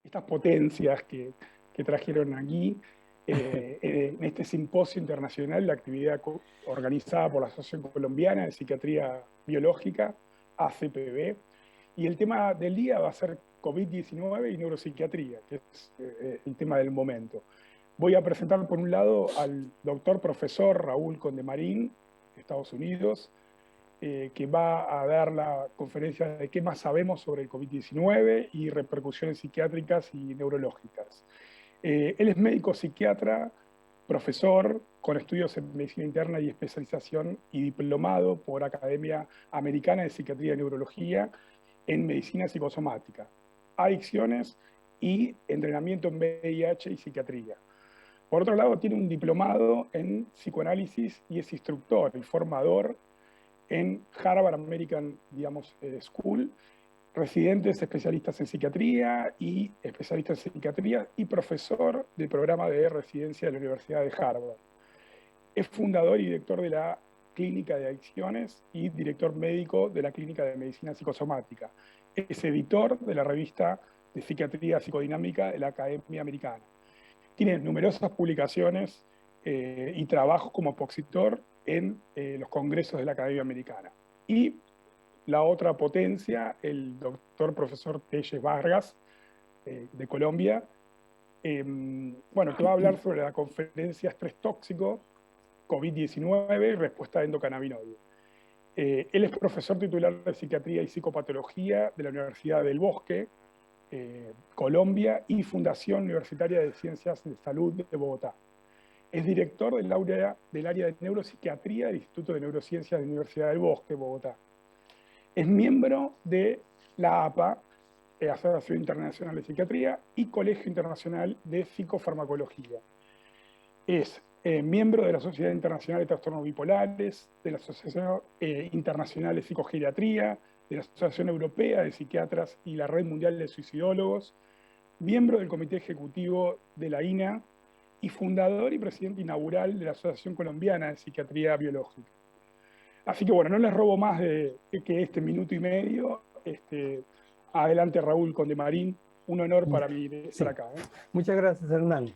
estas potencias que trajeron aquí en este simposio internacional, la actividad organizada por la Asociación Colombiana de Psiquiatría Biológica, ACPB, y el tema del día va a ser COVID-19 y neuropsiquiatría, que es el tema del momento. Voy a presentar por un lado al doctor profesor Raúl Condemarín, de Estados Unidos, que va a dar la conferencia de qué más sabemos sobre el COVID-19 y repercusiones psiquiátricas y neurológicas. Él es médico psiquiatra, profesor con estudios en medicina interna y especialización y diplomado por Academia Americana de Psiquiatría y Neurología en medicina psicosomática, adicciones y entrenamiento en VIH y psiquiatría. Por otro lado, tiene un diplomado en psicoanálisis y es instructor y formador en Harvard American, School, residentes especialistas en psiquiatría y especialistas en psiquiatría y profesor del programa de residencia de la Universidad de Harvard. Es fundador y director de la Clínica de Adicciones y director médico de la Clínica de Medicina Psicosomática. Es editor de la revista de Psiquiatría Psicodinámica de la Academia Americana. Tiene numerosas publicaciones y trabajos como expositor en los congresos de la Academia Americana. Y la otra potencia, el doctor profesor Telles Vargas, de Colombia, bueno, te va a hablar sobre la conferencia Estrés Tóxico, COVID-19 y respuesta endocannabinoide. Él es profesor titular de Psiquiatría y Psicopatología de la Universidad del Bosque, Colombia, y Fundación Universitaria de Ciencias de Salud de Bogotá. Es director del área de neuropsiquiatría del Instituto de Neurociencias de la Universidad del Bosque, Bogotá. Es miembro de la APA, Asociación Internacional de Psiquiatría, y Colegio Internacional de Psicofarmacología. Es miembro de la Sociedad Internacional de Trastornos Bipolares, de la Asociación Internacional de Psicogeriatría, de la Asociación Europea de Psiquiatras y la Red Mundial de Suicidólogos, miembro del Comité Ejecutivo de la INA y fundador y presidente inaugural de la Asociación Colombiana de Psiquiatría Biológica. Así que bueno, no les robo más que este minuto y medio. Adelante, Raúl Condemarín. Un honor para mí estar acá. Muchas gracias, Hernán.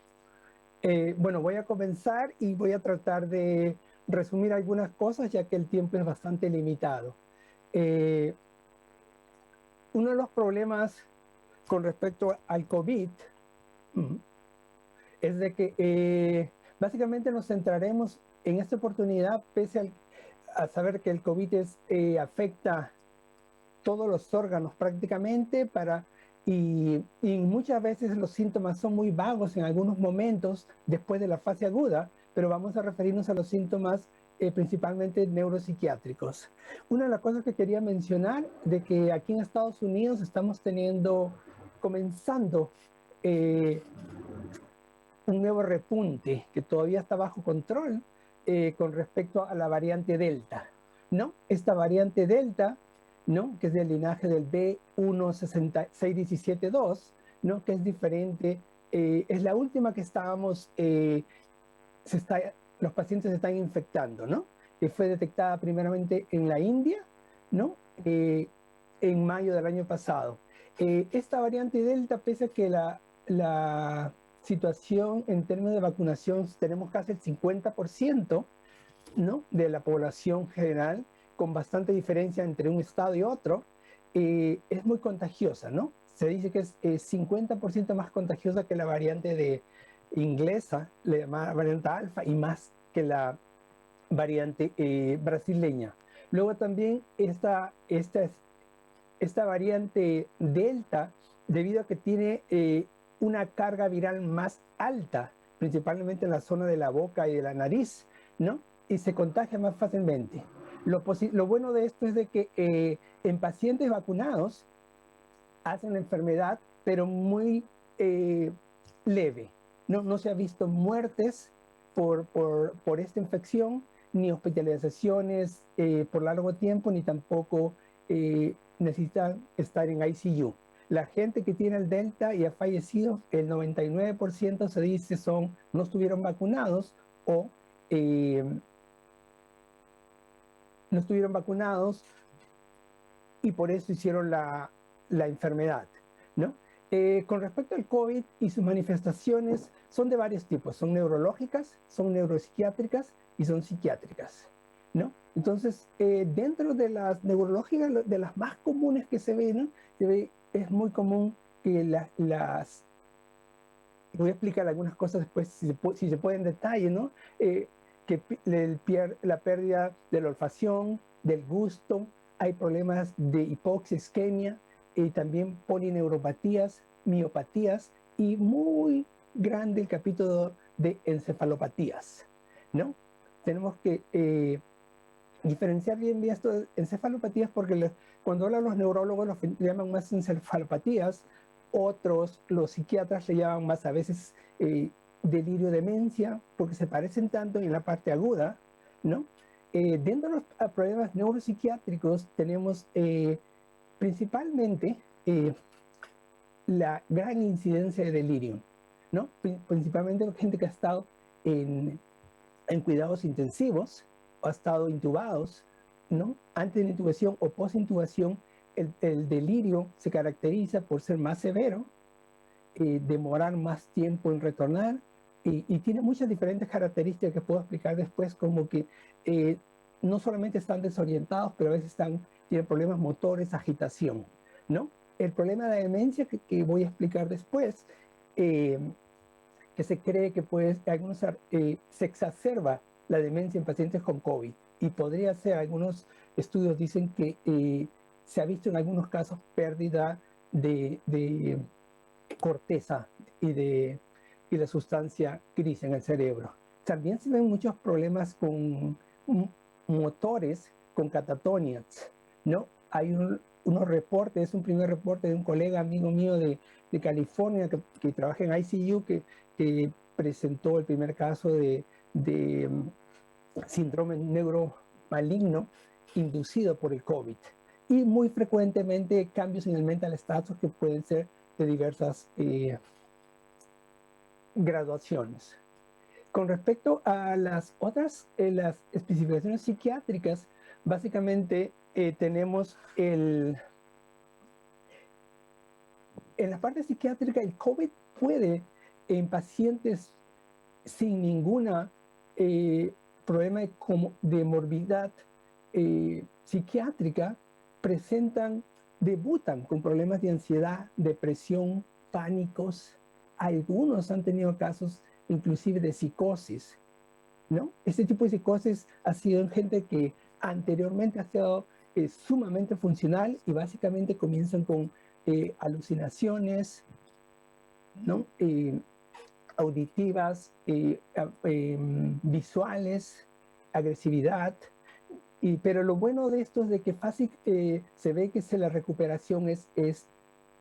Bueno, voy a comenzar y voy a tratar de resumir algunas cosas, ya que el tiempo es bastante limitado. Uno de los problemas con respecto al COVID es de que básicamente nos centraremos en esta oportunidad, pese a saber que el COVID afecta todos los órganos prácticamente, y muchas veces los síntomas son muy vagos en algunos momentos después de la fase aguda, pero vamos a referirnos a los síntomas principalmente neuropsiquiátricos. Una de las cosas que quería mencionar, de que aquí en Estados Unidos estamos comenzando un nuevo repunte que todavía está bajo control con respecto a la variante Delta, ¿no? Esta variante Delta, ¿no?, que es del linaje del B16172, ¿no?, que es diferente, es la última que los pacientes se están infectando, ¿no?, que fue detectada primeramente en la India, ¿no?, en mayo del año pasado. Esta variante Delta, pese a que la situación en términos de vacunación, tenemos casi el 50%, ¿no?, de la población general, con bastante diferencia entre un estado y otro, es muy contagiosa, ¿no? Se dice que es 50% más contagiosa que la variante inglesa, la llamada variante alfa, y más que la variante brasileña. Luego también esta variante Delta, debido a que tiene una carga viral más alta, principalmente en la zona de la boca y de la nariz, ¿no?, y se contagia más fácilmente. Lo bueno de esto es de que en pacientes vacunados hacen la enfermedad, pero muy leve. No se ha visto muertes por esta infección, ni hospitalizaciones por largo tiempo, ni tampoco necesitan estar en ICU. La gente que tiene el Delta y ha fallecido, el 99% se dice no estuvieron vacunados o no estuvieron vacunados y por eso hicieron la enfermedad, ¿no? Con respecto al COVID y sus manifestaciones, son de varios tipos. Son neurológicas, son neuropsiquiátricas y son psiquiátricas, ¿no? Entonces, dentro de las neurológicas, de las más comunes que se ven, ¿no? Es muy común que las... Voy a explicar algunas cosas después, si se puede en detalle, ¿no? Que la pérdida de la olfacción, del gusto, hay problemas de hipoxia, isquemia, y también polineuropatías, miopatías, y muy grande el capítulo de encefalopatías, ¿no? Tenemos que diferenciar bien esto de encefalopatías porque cuando hablan los neurólogos los llaman más encefalopatías, otros, los psiquiatras le llaman más a veces delirio demencia, porque se parecen tanto en la parte aguda, ¿no? Dentro de los problemas neuropsiquiátricos tenemos principalmente la gran incidencia de delirio, ¿no? Principalmente gente que ha estado en cuidados intensivos, o ha estado intubados, ¿no? Antes de la intubación o post-intubación, el delirio se caracteriza por ser más severo, demorar más tiempo en retornar, y tiene muchas diferentes características que puedo explicar después, como que no solamente están desorientados, pero a veces tienen problemas motores, agitación, ¿no? El problema de la demencia que voy a explicar después, que se cree que se exacerba la demencia en pacientes con COVID, y podría ser, algunos estudios dicen que se ha visto en algunos casos pérdida de corteza y la sustancia gris en el cerebro. También se ven muchos problemas con motores, con catatonias, ¿no? Hay unos reportes, un primer reporte de un colega amigo mío de California que trabaja en ICU, que presentó el primer caso de síndrome neuromaligno inducido por el COVID. Y muy frecuentemente cambios en el mental status que pueden ser de diversas graduaciones. Con respecto a las otras, las especificaciones psiquiátricas, básicamente tenemos en la parte psiquiátrica, el COVID puede, en pacientes sin ninguna problema de morbidad psiquiátrica, debutan con problemas de ansiedad, depresión, pánicos. Algunos han tenido casos inclusive de psicosis, ¿no? Este tipo de psicosis ha sido en gente que anteriormente ha sido sumamente funcional, y básicamente comienzan con alucinaciones, ¿no? Auditivas, visuales, agresividad. Pero lo bueno de esto es de que fácil se ve que la recuperación es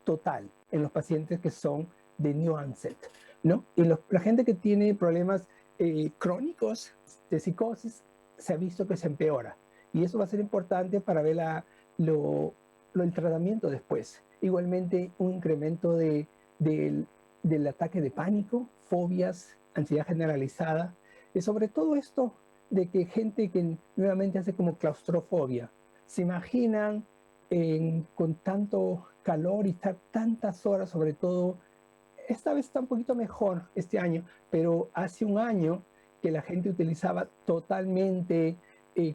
total en los pacientes que son de new onset, ¿no? Y la gente que tiene problemas crónicos de psicosis, se ha visto que se empeora. Y eso va a ser importante para ver el tratamiento después. Igualmente, un incremento del ataque de pánico, fobias, ansiedad generalizada. Y sobre todo esto de que gente que nuevamente hace como claustrofobia, se imaginan con tanto calor y estar tantas horas, sobre todo, esta vez está un poquito mejor este año, pero hace un año que la gente utilizaba totalmente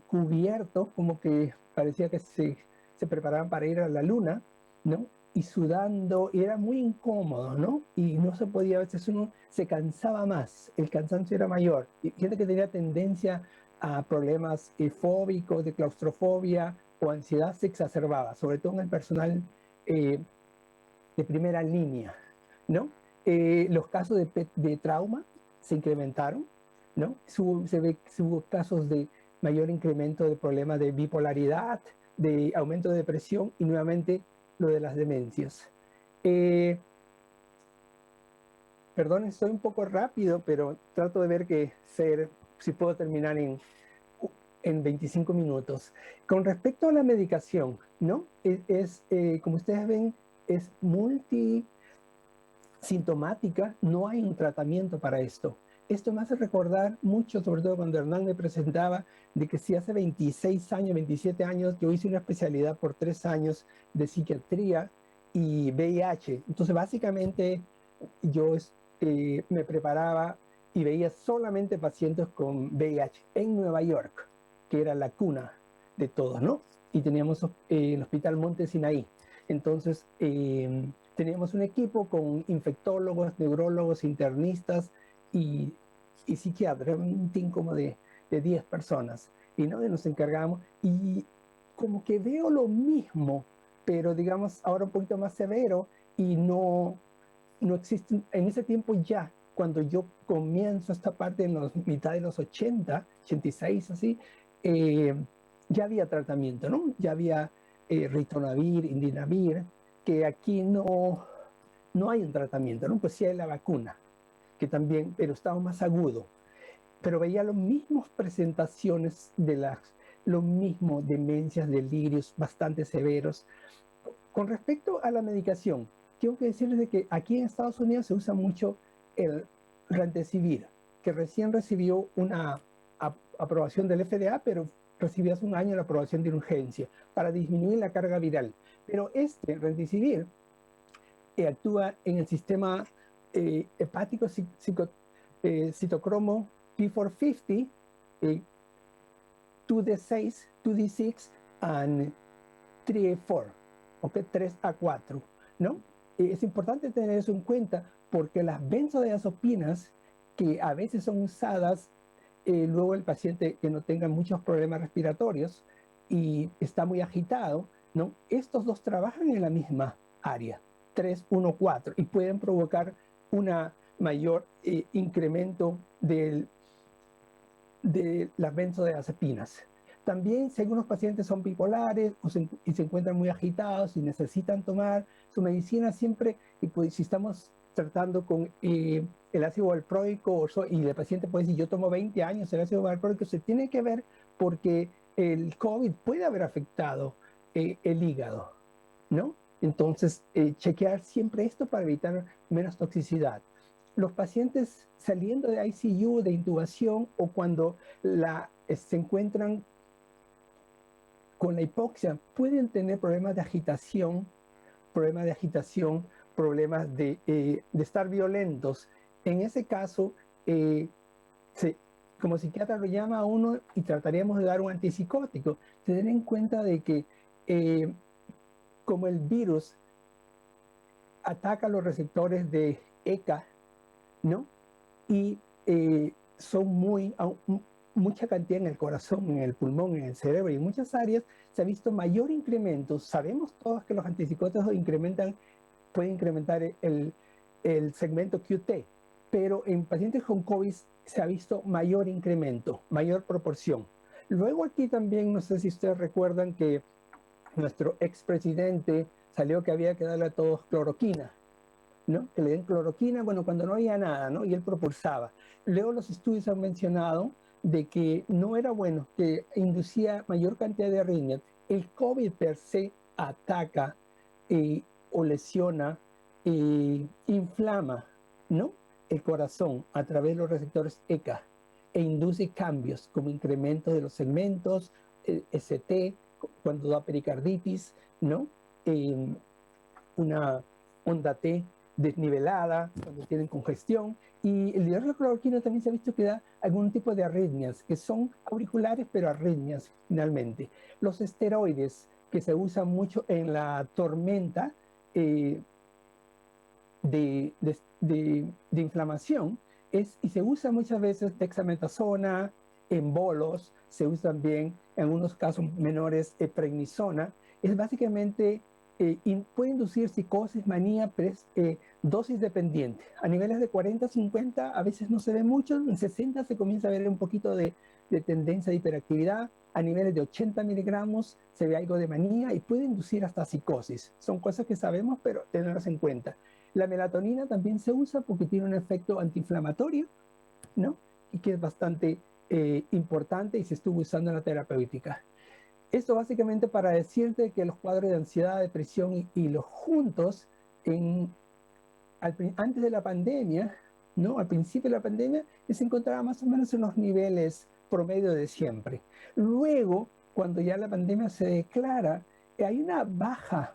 cubierto, como que parecía que se preparaban para ir a la luna, ¿no? Y sudando, y era muy incómodo, ¿no? Y no se podía, a veces uno se cansaba más, el cansancio era mayor. Y gente que tenía tendencia a problemas fóbicos, de claustrofobia o ansiedad, se exacerbaba, sobre todo en el personal de primera línea, ¿no? Los casos de trauma se incrementaron, ¿no? Se ve que hubo casos de mayor incremento de problemas de bipolaridad, de aumento de depresión, y nuevamente lo de las demencias. Perdón, estoy un poco rápido, pero trato de ver si puedo terminar en 25 minutos. Con respecto a la medicación, ¿no? Como ustedes ven, es multisintomática, no hay un tratamiento para esto. Esto me hace recordar mucho, sobre todo cuando Hernán me presentaba, de que si hace 26 años, 27 años, yo hice una especialidad por 3 años de psiquiatría, y VIH. Entonces, básicamente, yo me preparaba y veía solamente pacientes con VIH en Nueva York, que era la cuna de todos, ¿no? Y teníamos el Hospital Monte Sinaí. Entonces, teníamos un equipo con infectólogos, neurólogos, internistas y, y psiquiatras, un team como de 10 personas. Y, ¿no? Y nos encargamos y como que veo lo mismo, pero digamos ahora un poquito más severo y no existe, en ese tiempo ya, cuando yo comienzo esta parte en la mitad de los 80, 86 así, eh, ya había tratamiento, ¿no? Ya había ritonavir, indinavir, que aquí no hay un tratamiento, ¿no? Pues sí hay la vacuna, que también, pero estaba más agudo. Pero veía las mismas presentaciones lo mismo, demencias, delirios bastante severos. Con respecto a la medicación, tengo que decirles de que aquí en Estados Unidos se usa mucho el Remdesivir, que recién recibió una aprobación del FDA, pero recibió hace un año la aprobación de urgencia para disminuir la carga viral. Pero este Remdesivir actúa en el sistema hepático citocromo P450, 2D6, 2D6 and 3A4, ¿ok? 3A4, ¿no? Es importante tener eso en cuenta porque las benzodiazepinas que a veces son usadas, luego el paciente que no tenga muchos problemas respiratorios y está muy agitado, ¿no? Estos dos trabajan en la misma área, 3-1-4, y pueden provocar una mayor incremento de las benzodiazepinas. También, si algunos pacientes son bipolares y se encuentran muy agitados y necesitan tomar su medicina siempre, y pues si estamos tratando con el ácido valproico y el paciente puede decir, yo tomo 20 años el ácido valproico, se tiene que ver porque el COVID puede haber afectado el hígado, ¿no? Entonces, chequear siempre esto para evitar menos toxicidad. Los pacientes saliendo de ICU, de intubación, o cuando se encuentran con la hipoxia, pueden tener problemas de agitación, problemas de estar violentos. En ese caso, eh, como psiquiatra lo llama a uno y trataríamos de dar un antipsicótico. Tener en cuenta de que como el virus ataca los receptores de ECA, ¿no? Y son mucha cantidad en el corazón, en el pulmón, en el cerebro y en muchas áreas, se ha visto mayor incremento. Sabemos todos que los antipsicóticos pueden incrementar el segmento QT, pero en pacientes con COVID se ha visto mayor incremento, mayor proporción. Luego aquí también, no sé si ustedes recuerdan que nuestro expresidente salió que había que darle a todos cloroquina, ¿no? Que le den cloroquina, bueno, cuando no había nada, ¿no? Y él propulsaba. Luego los estudios han mencionado de que no era bueno, que inducía mayor cantidad de arritmias. El COVID per se ataca o lesiona, inflama, ¿no? El corazón a través de los receptores ECA e induce cambios como incremento de los segmentos, ST, cuando da pericarditis, ¿no? Una onda T desnivelada, cuando tienen congestión. Y el hidroxicloroquina también se ha visto que da algún tipo de arritmias, que son auriculares, pero arritmias finalmente. Los esteroides, que se usan mucho en la tormenta de inflamación, y se usa muchas veces dexametasona, en bolos, se usa también en algunos casos menores prednisona. Es básicamente puede inducir psicosis, manía, pero es dosis dependiente. A niveles de 40, 50 a veces no se ve mucho, en 60 se comienza a ver un poquito de tendencia de hiperactividad, a niveles de 80 miligramos se ve algo de manía y puede inducir hasta psicosis. Son cosas que sabemos, pero tenerlas en cuenta. La melatonina también se usa porque tiene un efecto antiinflamatorio, ¿no? Y que es bastante importante y se estuvo usando en la terapéutica. Esto básicamente para decirte que los cuadros de ansiedad, depresión y los juntos, antes de la pandemia, ¿no? Al principio de la pandemia, se encontraba más o menos en los niveles promedio de siempre. Luego, cuando ya la pandemia se declara, hay una baja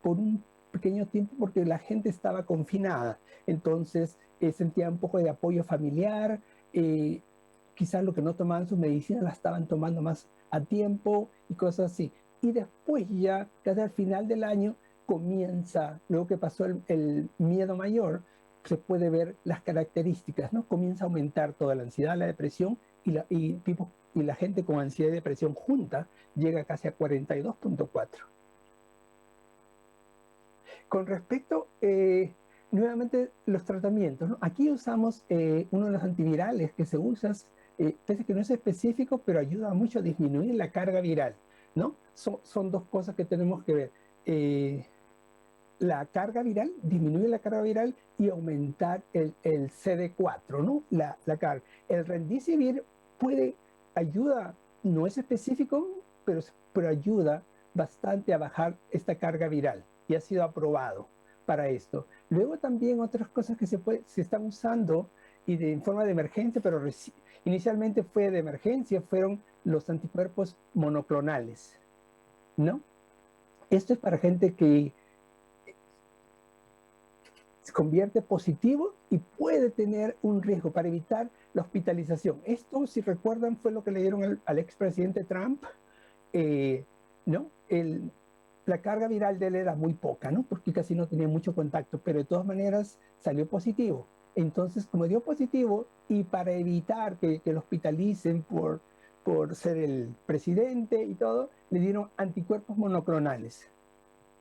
por un pequeño tiempo porque la gente estaba confinada, entonces sentía un poco de apoyo familiar, quizás lo que no tomaban sus medicinas las estaban tomando más a tiempo y cosas así. Y después ya, casi al final del año, comienza, luego que pasó el miedo mayor, se puede ver las características, ¿no? Comienza a aumentar toda la ansiedad, la depresión y la gente con ansiedad y depresión junta llega casi a 42.4. Con respecto, nuevamente, los tratamientos, ¿no? Aquí usamos uno de los antivirales que se usa, pese a que no es específico, pero ayuda mucho a disminuir la carga viral, ¿no? Son dos cosas que tenemos que ver. La carga viral, disminuir la carga viral y aumentar el CD4, ¿no? La carga. El Remdesivir ayuda, no es específico, pero ayuda bastante a bajar esta carga viral y ha sido aprobado para esto. Luego también otras cosas que se están usando y en forma de emergencia, pero inicialmente fue de emergencia, fueron los anticuerpos monoclonales, ¿no? Esto es para gente que se convierte positivo y puede tener un riesgo para evitar la hospitalización. Esto, si recuerdan, fue lo que le dieron al expresidente Trump, ¿no? La carga viral de él era muy poca, ¿no? Porque casi no tenía mucho contacto, pero de todas maneras salió positivo. Entonces, como dio positivo, y para evitar que lo hospitalicen por ser el presidente y todo, le dieron anticuerpos monoclonales,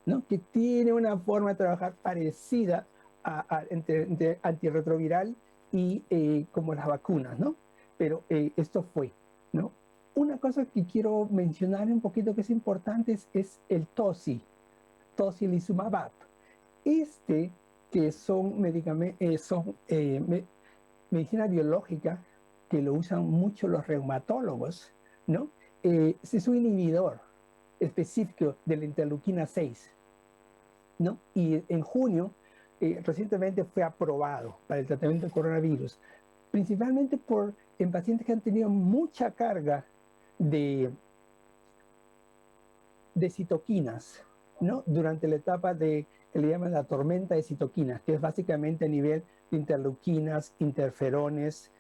¿no? Que tiene una forma de trabajar parecida entre antirretroviral y como las vacunas, ¿no? Pero esto fue, ¿no? Una cosa que quiero mencionar un poquito que es importante es el tocilizumab. Que son medicina biológica que lo usan mucho los reumatólogos, ¿no? Es un inhibidor específico de la interleuquina 6, ¿no? Y en junio, recientemente fue aprobado para el tratamiento del coronavirus, principalmente en pacientes que han tenido mucha carga de, de citoquinas, ¿no? Durante la etapa que le llaman la tormenta de citoquinas, que es básicamente a nivel de interleuquinas, interferones,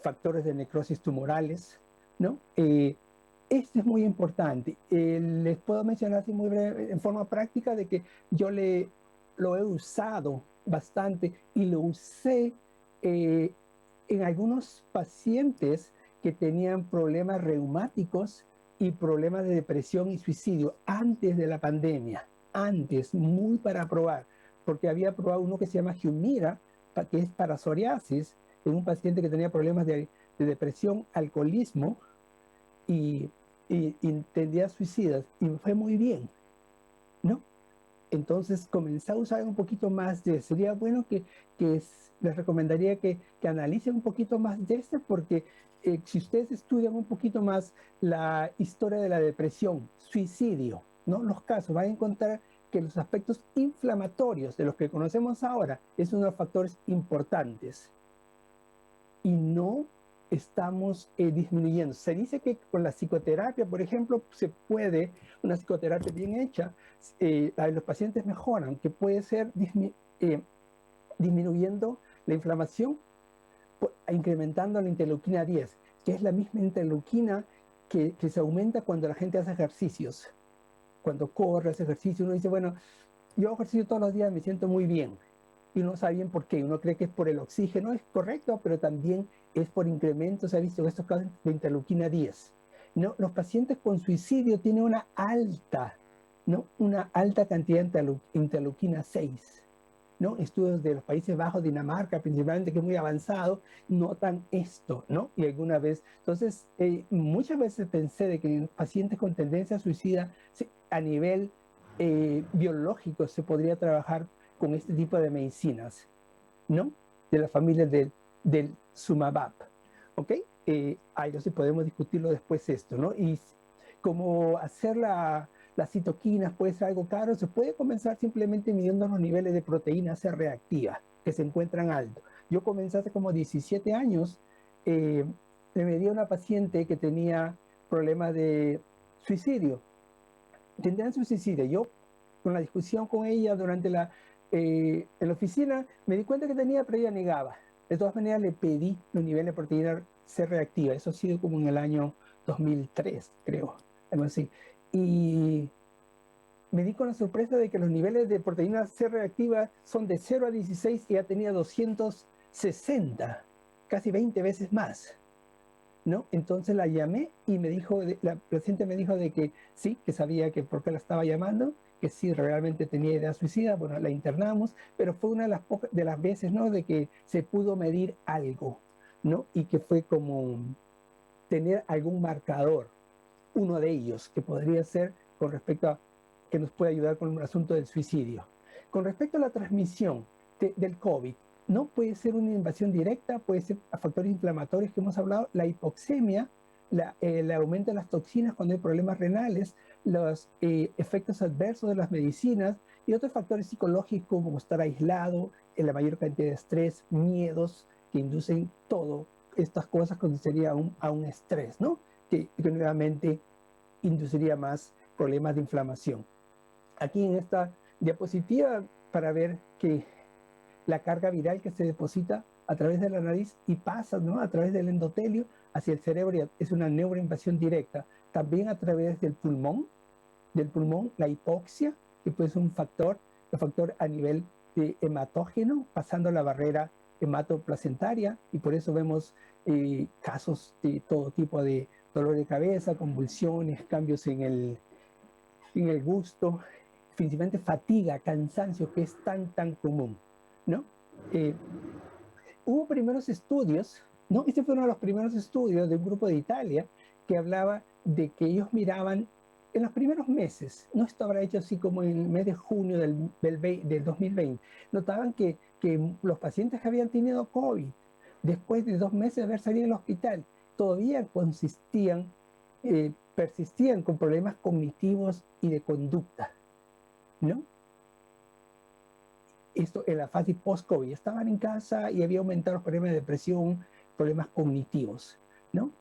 factores de necrosis tumorales, ¿no? Este es muy importante. Les puedo mencionar así muy breve, en forma práctica, de que yo lo he usado bastante y lo usé en algunos pacientes que tenían problemas reumáticos y problemas de depresión y suicidio antes de la pandemia, antes, muy para probar, porque había probado uno que se llama Humira, que es para psoriasis, en un paciente que tenía problemas de depresión, alcoholismo y tendencias suicidas, y me fue muy bien, ¿no? Entonces comencé a usar un poquito más de, sería bueno les recomendaría que analicen un poquito más de este, porque si ustedes estudian un poquito más la historia de la depresión, suicidio, ¿no? Los casos, van a encontrar que los aspectos inflamatorios de los que conocemos ahora es uno de los factores importantes y no estamos disminuyendo. Se dice que con la psicoterapia, por ejemplo, una psicoterapia bien hecha, los pacientes mejoran, que puede ser disminuyendo la inflamación, incrementando la interleuquina 10, que es la misma interleuquina que se aumenta cuando la gente hace ejercicios. Cuando corre, hace ejercicio, uno dice, bueno, yo hago ejercicio todos los días, me siento muy bien. Y uno sabe bien por qué. Uno cree que es por el oxígeno, es correcto, pero también es por incrementos, se ha visto en estos casos de interleuquina 10. ¿No? Los pacientes con suicidio tienen una alta cantidad de interleuquina 6. ¿No? Estudios de los Países Bajos, Dinamarca, principalmente, que es muy avanzado, notan esto, ¿no? Y alguna vez, entonces, muchas veces pensé de que en pacientes con tendencia suicida, a nivel biológico, se podría trabajar con este tipo de medicinas, ¿no? De la familia del Sumabap, ¿ok? Ahí no sé, podemos discutirlo después esto, ¿no? Y cómo hacer las citoquinas puede ser algo caro, se puede comenzar simplemente midiendo los niveles de proteína C reactiva que se encuentran altos. Yo comencé hace como 17 años, me medí a una paciente que tenía problemas de suicidio, tendrían su suicidio. Yo con la discusión con ella durante en la oficina, me di cuenta que tenía, pero ella negaba. De todas maneras, le pedí los niveles de proteína C reactiva. Eso ha sido como en el año 2003, creo, algo así. Y me di con la sorpresa de que los niveles de proteína C reactiva son de 0 a 16 y ya tenía 260, casi 20 veces más, ¿no? Entonces la llamé y me dijo, la paciente me dijo de que sí, que sabía que por qué la estaba llamando, que sí, realmente tenía idea suicida. Bueno, la internamos, pero fue una de las pocas de las veces, ¿no?, de que se pudo medir algo, ¿no? Y que fue como tener algún marcador, uno de ellos, que podría ser con respecto a que nos puede ayudar con el asunto del suicidio. Con respecto a la transmisión del COVID, no puede ser una invasión directa, puede ser a factores inflamatorios que hemos hablado, la hipoxemia, el aumento de las toxinas cuando hay problemas renales, los efectos adversos de las medicinas y otros factores psicológicos como estar aislado, la mayor cantidad de estrés, miedos que inducen todo estas cosas conduciría a un estrés, ¿no? Que nuevamente induciría más problemas de inflamación. Aquí en esta diapositiva para ver que la carga viral que se deposita a través de la nariz y pasa, ¿no?, a través del endotelio hacia el cerebro, es una neuroinvasión directa. También a través del pulmón la hipoxia, que puede ser un factor a nivel hematógeno, pasando la barrera hematoplacentaria, y por eso vemos casos de todo tipo de dolor de cabeza, convulsiones, cambios en el gusto, principalmente fatiga, cansancio, que es tan común, ¿no? Hubo primeros estudios, ¿no? Este fue uno de los primeros estudios de un grupo de Italia que hablaba de que ellos miraban en los primeros meses, no esto habrá hecho así como en el mes de junio del 2020, notaban que los pacientes que habían tenido COVID, después de 2 meses de haber salido del hospital, todavía persistían con problemas cognitivos y de conducta, ¿no? Esto en la fase post-COVID, estaban en casa y había aumentado los problemas de depresión, problemas cognitivos, ¿no?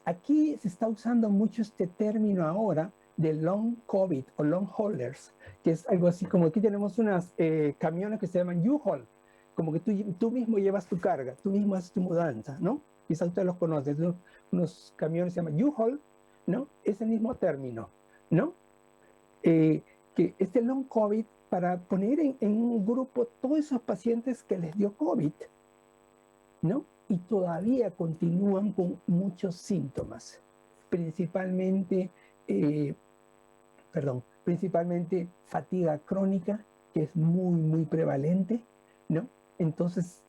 Aquí se está usando mucho este término ahora de long COVID o long haulers, que es algo así como aquí tenemos unas camiones que se llaman U-Haul, como que tú mismo llevas tu carga, tú mismo haces tu mudanza, ¿no? Quizás ustedes los conocen, ¿no? Unos camiones se llaman U-Haul, ¿no? Es el mismo término, ¿no? Que este long COVID, para poner en un grupo todos esos pacientes que les dio COVID, ¿no? Y todavía continúan con muchos síntomas, principalmente, principalmente fatiga crónica, que es muy prevalente, ¿no? Entonces,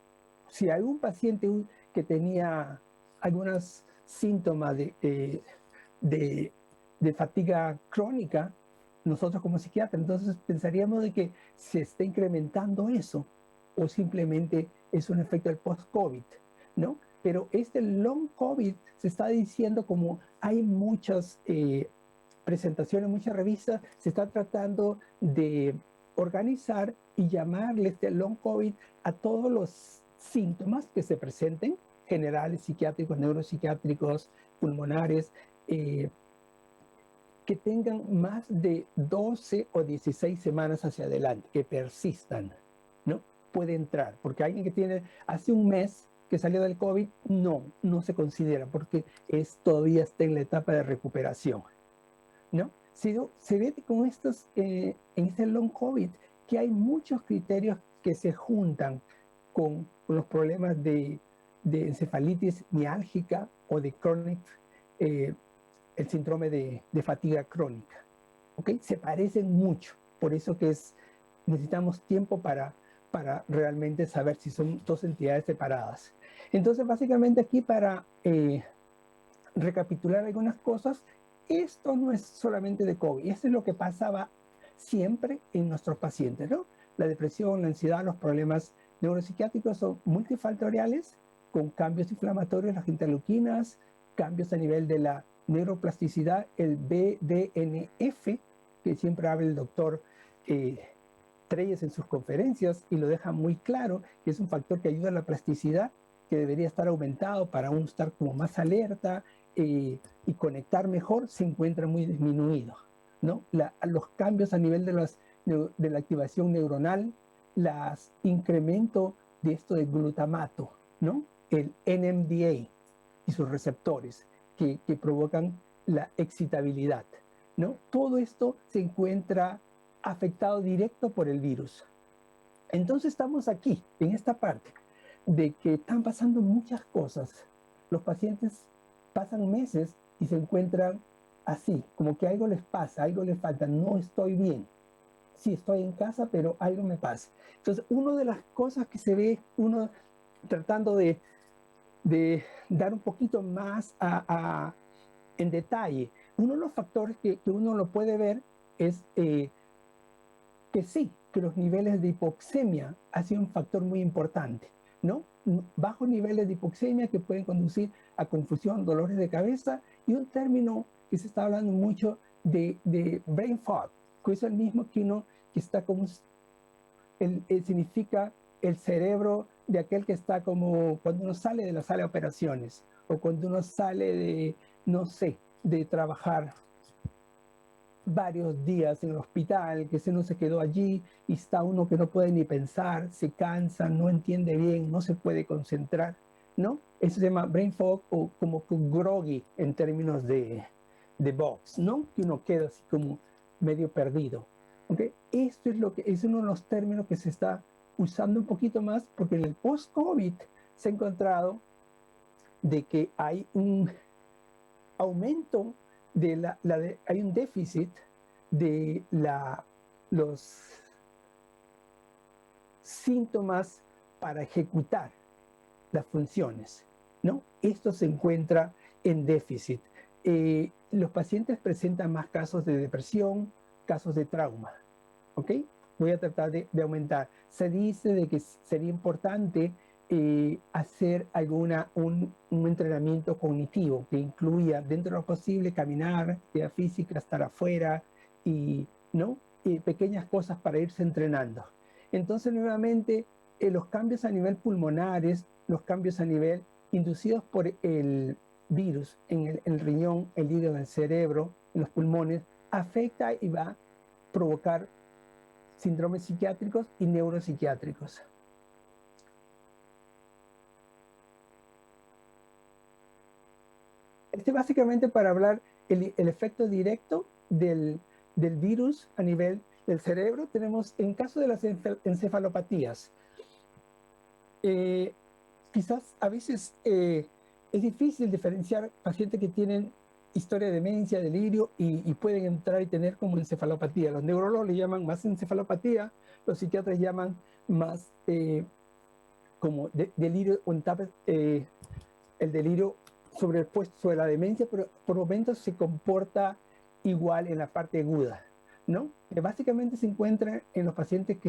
si algún paciente que tenía algunos síntomas de fatiga crónica, nosotros como psiquiatras, entonces pensaríamos de que se está incrementando eso, o simplemente es un efecto del post-COVID, ¿no? Pero este long COVID se está diciendo, como hay muchas presentaciones, muchas revistas, se está tratando de organizar y llamarle este long COVID a todos los síntomas que se presenten, generales, psiquiátricos, neuropsiquiátricos, pulmonares, que tengan más de 12 o 16 semanas hacia adelante, que persistan, ¿no? Puede entrar, porque alguien que tiene hace un mes que salió del COVID, no se considera, porque todavía está en la etapa de recuperación, ¿no? Se ve con en este long COVID que hay muchos criterios que se juntan con los problemas de encefalitis miálgica o de chronic, el síndrome de fatiga crónica, ¿ok? Se parecen mucho, por eso que necesitamos tiempo para realmente saber si son dos entidades separadas. Entonces, básicamente aquí para recapitular algunas cosas, esto no es solamente de COVID, esto es lo que pasaba siempre en nuestros pacientes, ¿no? La depresión, la ansiedad, los problemas neuropsiquiátricos son multifactoriales, con cambios inflamatorios, las interleuquinas, cambios a nivel de la neuroplasticidad, el BDNF, que siempre habla el doctor Treyes en sus conferencias y lo deja muy claro, que es un factor que ayuda a la plasticidad, que debería estar aumentado para uno estar como más alerta y conectar mejor, se encuentra muy disminuido, ¿no? Los cambios a nivel de la activación neuronal, los incremento de esto de glutamato, ¿no? El NMDA y sus receptores que provocan la excitabilidad, ¿no? Todo esto se encuentra afectado directo por el virus. Entonces estamos aquí, en esta parte, de que están pasando muchas cosas. Los pacientes pasan meses y se encuentran así, como que algo les pasa, algo les falta, no estoy bien. Sí, estoy en casa, pero algo me pasa. Entonces, una de las cosas que se ve, uno tratando de dar un poquito más en detalle, uno de los factores que uno lo puede ver es que sí, que los niveles de hipoxemia ha sido un factor muy importante, ¿no? Bajos niveles de hipoxemia que pueden conducir a confusión, dolores de cabeza y un término que se está hablando mucho de brain fog, que es el mismo que uno que está como, significa el cerebro de aquel que está como cuando uno sale de la sala de operaciones o cuando uno sale de, no sé, de trabajar varios días en el hospital, que uno se quedó allí y está uno que no puede ni pensar, se cansa, no entiende bien, no se puede concentrar, ¿no? Eso se llama brain fog o como groggy en términos de box, ¿no? Que uno queda así como medio perdido. ¿Okay? Esto es lo que es uno de los términos que se está usando un poquito más porque en el post-COVID se ha encontrado de que hay un aumento hay un déficit de los síntomas para ejecutar las funciones, ¿no? Esto se encuentra en déficit. Los pacientes presentan más casos de depresión, casos de trauma, ¿ok? Voy a tratar de aumentar. Se dice de que sería importante hacer un entrenamiento cognitivo que incluya, dentro de lo posible, caminar, actividad física, estar afuera y, ¿no? Pequeñas cosas para irse entrenando. Entonces, nuevamente, los cambios a nivel pulmonares, los cambios a nivel inducidos por el virus en el riñón, el hígado, el cerebro, en los pulmones, afecta y va a provocar síndromes psiquiátricos y neuropsiquiátricos. Básicamente para hablar el efecto directo del virus a nivel del cerebro, tenemos en caso de las encefalopatías, quizás a veces es difícil diferenciar pacientes que tienen historia de demencia, delirio y pueden entrar y tener como encefalopatía. Los neurólogos le llaman más encefalopatía, los psiquiatras llaman más como delirio, el delirio sobrepuesto sobre la demencia, pero por momentos se comporta igual en la parte aguda, ¿no? Que básicamente se encuentra en los pacientes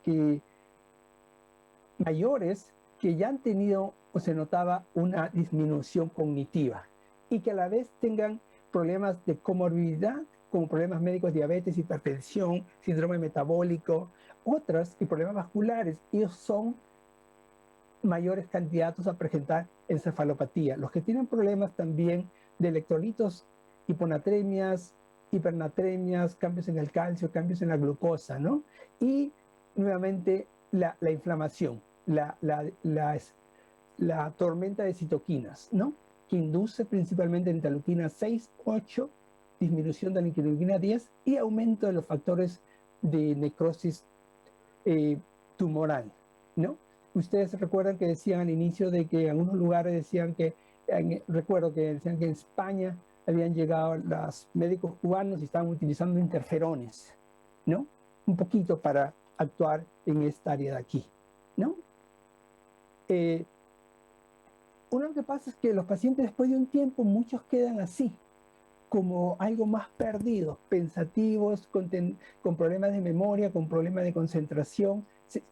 que mayores que ya han tenido o se notaba una disminución cognitiva y que a la vez tengan problemas de comorbilidad, como problemas médicos, diabetes, hipertensión, síndrome metabólico, otras y problemas vasculares. Ellos son mayores candidatos a presentar encefalopatía. Los que tienen problemas también de electrolitos, hiponatremias, hipernatremias, cambios en el calcio, cambios en la glucosa, ¿no? Y nuevamente la inflamación, la tormenta de citoquinas, ¿no? Que induce principalmente interleuquina 6, 8, disminución de la interleuquina 10 y aumento de los factores de necrosis tumoral, ¿no? Ustedes recuerdan que decían al inicio de que en algunos lugares decían que, recuerdo que decían que en España habían llegado los médicos cubanos y estaban utilizando interferones, ¿no? Un poquito para actuar en esta área de aquí, ¿no? Uno lo que pasa es que los pacientes después de un tiempo, muchos quedan así, como algo más perdidos, pensativos, con problemas de memoria, con problemas de concentración,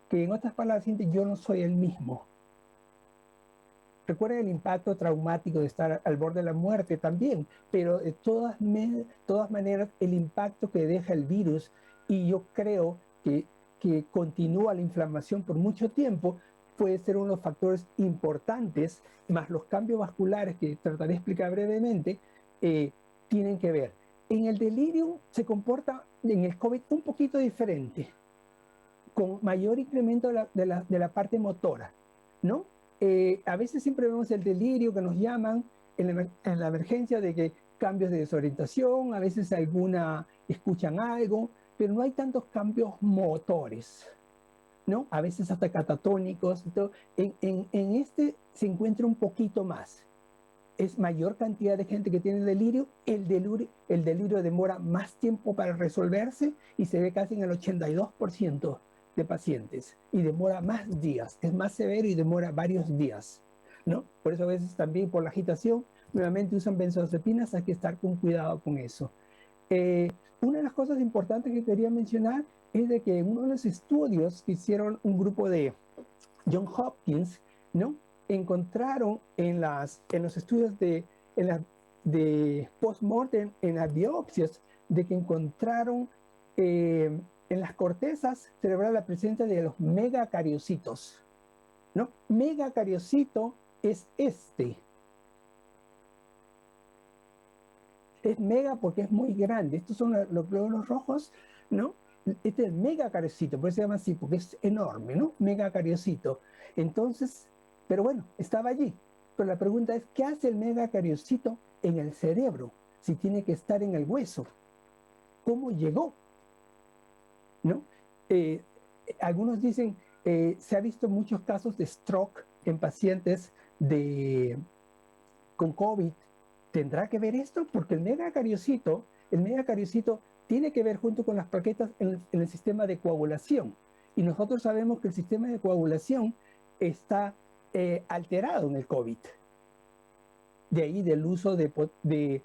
que en otras palabras sienten yo no soy el mismo. Recuerden el impacto traumático de estar al borde de la muerte también, pero de todas maneras el impacto que deja el virus, y yo creo que continúa la inflamación por mucho tiempo, puede ser uno de los factores importantes, más los cambios vasculares que trataré de explicar brevemente, tienen que ver. En el delirio se comporta en el COVID un poquito diferente, con mayor incremento de la parte motora, ¿no? A veces siempre vemos el delirio que nos llaman en la emergencia de que cambios de desorientación, a veces escuchan algo, pero no hay tantos cambios motores, ¿no? A veces hasta catatónicos. En este se encuentra un poquito más. Es mayor cantidad de gente que tiene delirio. El delirio demora más tiempo para resolverse y se ve casi en el 82% de pacientes. Y demora más días. Es más severo y demora varios días, ¿no? Por eso a veces también por la agitación, nuevamente usan benzodiazepinas. Hay que estar con cuidado con eso. Una de las cosas importantes que quería mencionar es de que en uno de los estudios que hicieron un grupo de John Hopkins, ¿no? Encontraron en los estudios de post-mortem, en las biopsias, de que encontraron en las cortezas cerebrales la presencia de los megacariocitos, ¿no? Megacariocito es este. Es mega porque es muy grande. Estos son los glóbulos rojos, ¿no? Este es megacariocito, por eso se llama así, porque es enorme, ¿no? Megacariocito. Entonces, pero bueno, estaba allí. Pero la pregunta es, ¿qué hace el megacariocito en el cerebro si tiene que estar en el hueso? ¿Cómo llegó? ¿No? Algunos dicen, se ha visto muchos casos de stroke en pacientes con COVID. ¿Tendrá que ver esto? Porque el megacariocito tiene que ver junto con las plaquetas en el sistema de coagulación. Y nosotros sabemos que el sistema de coagulación está alterado en el COVID. De ahí del uso de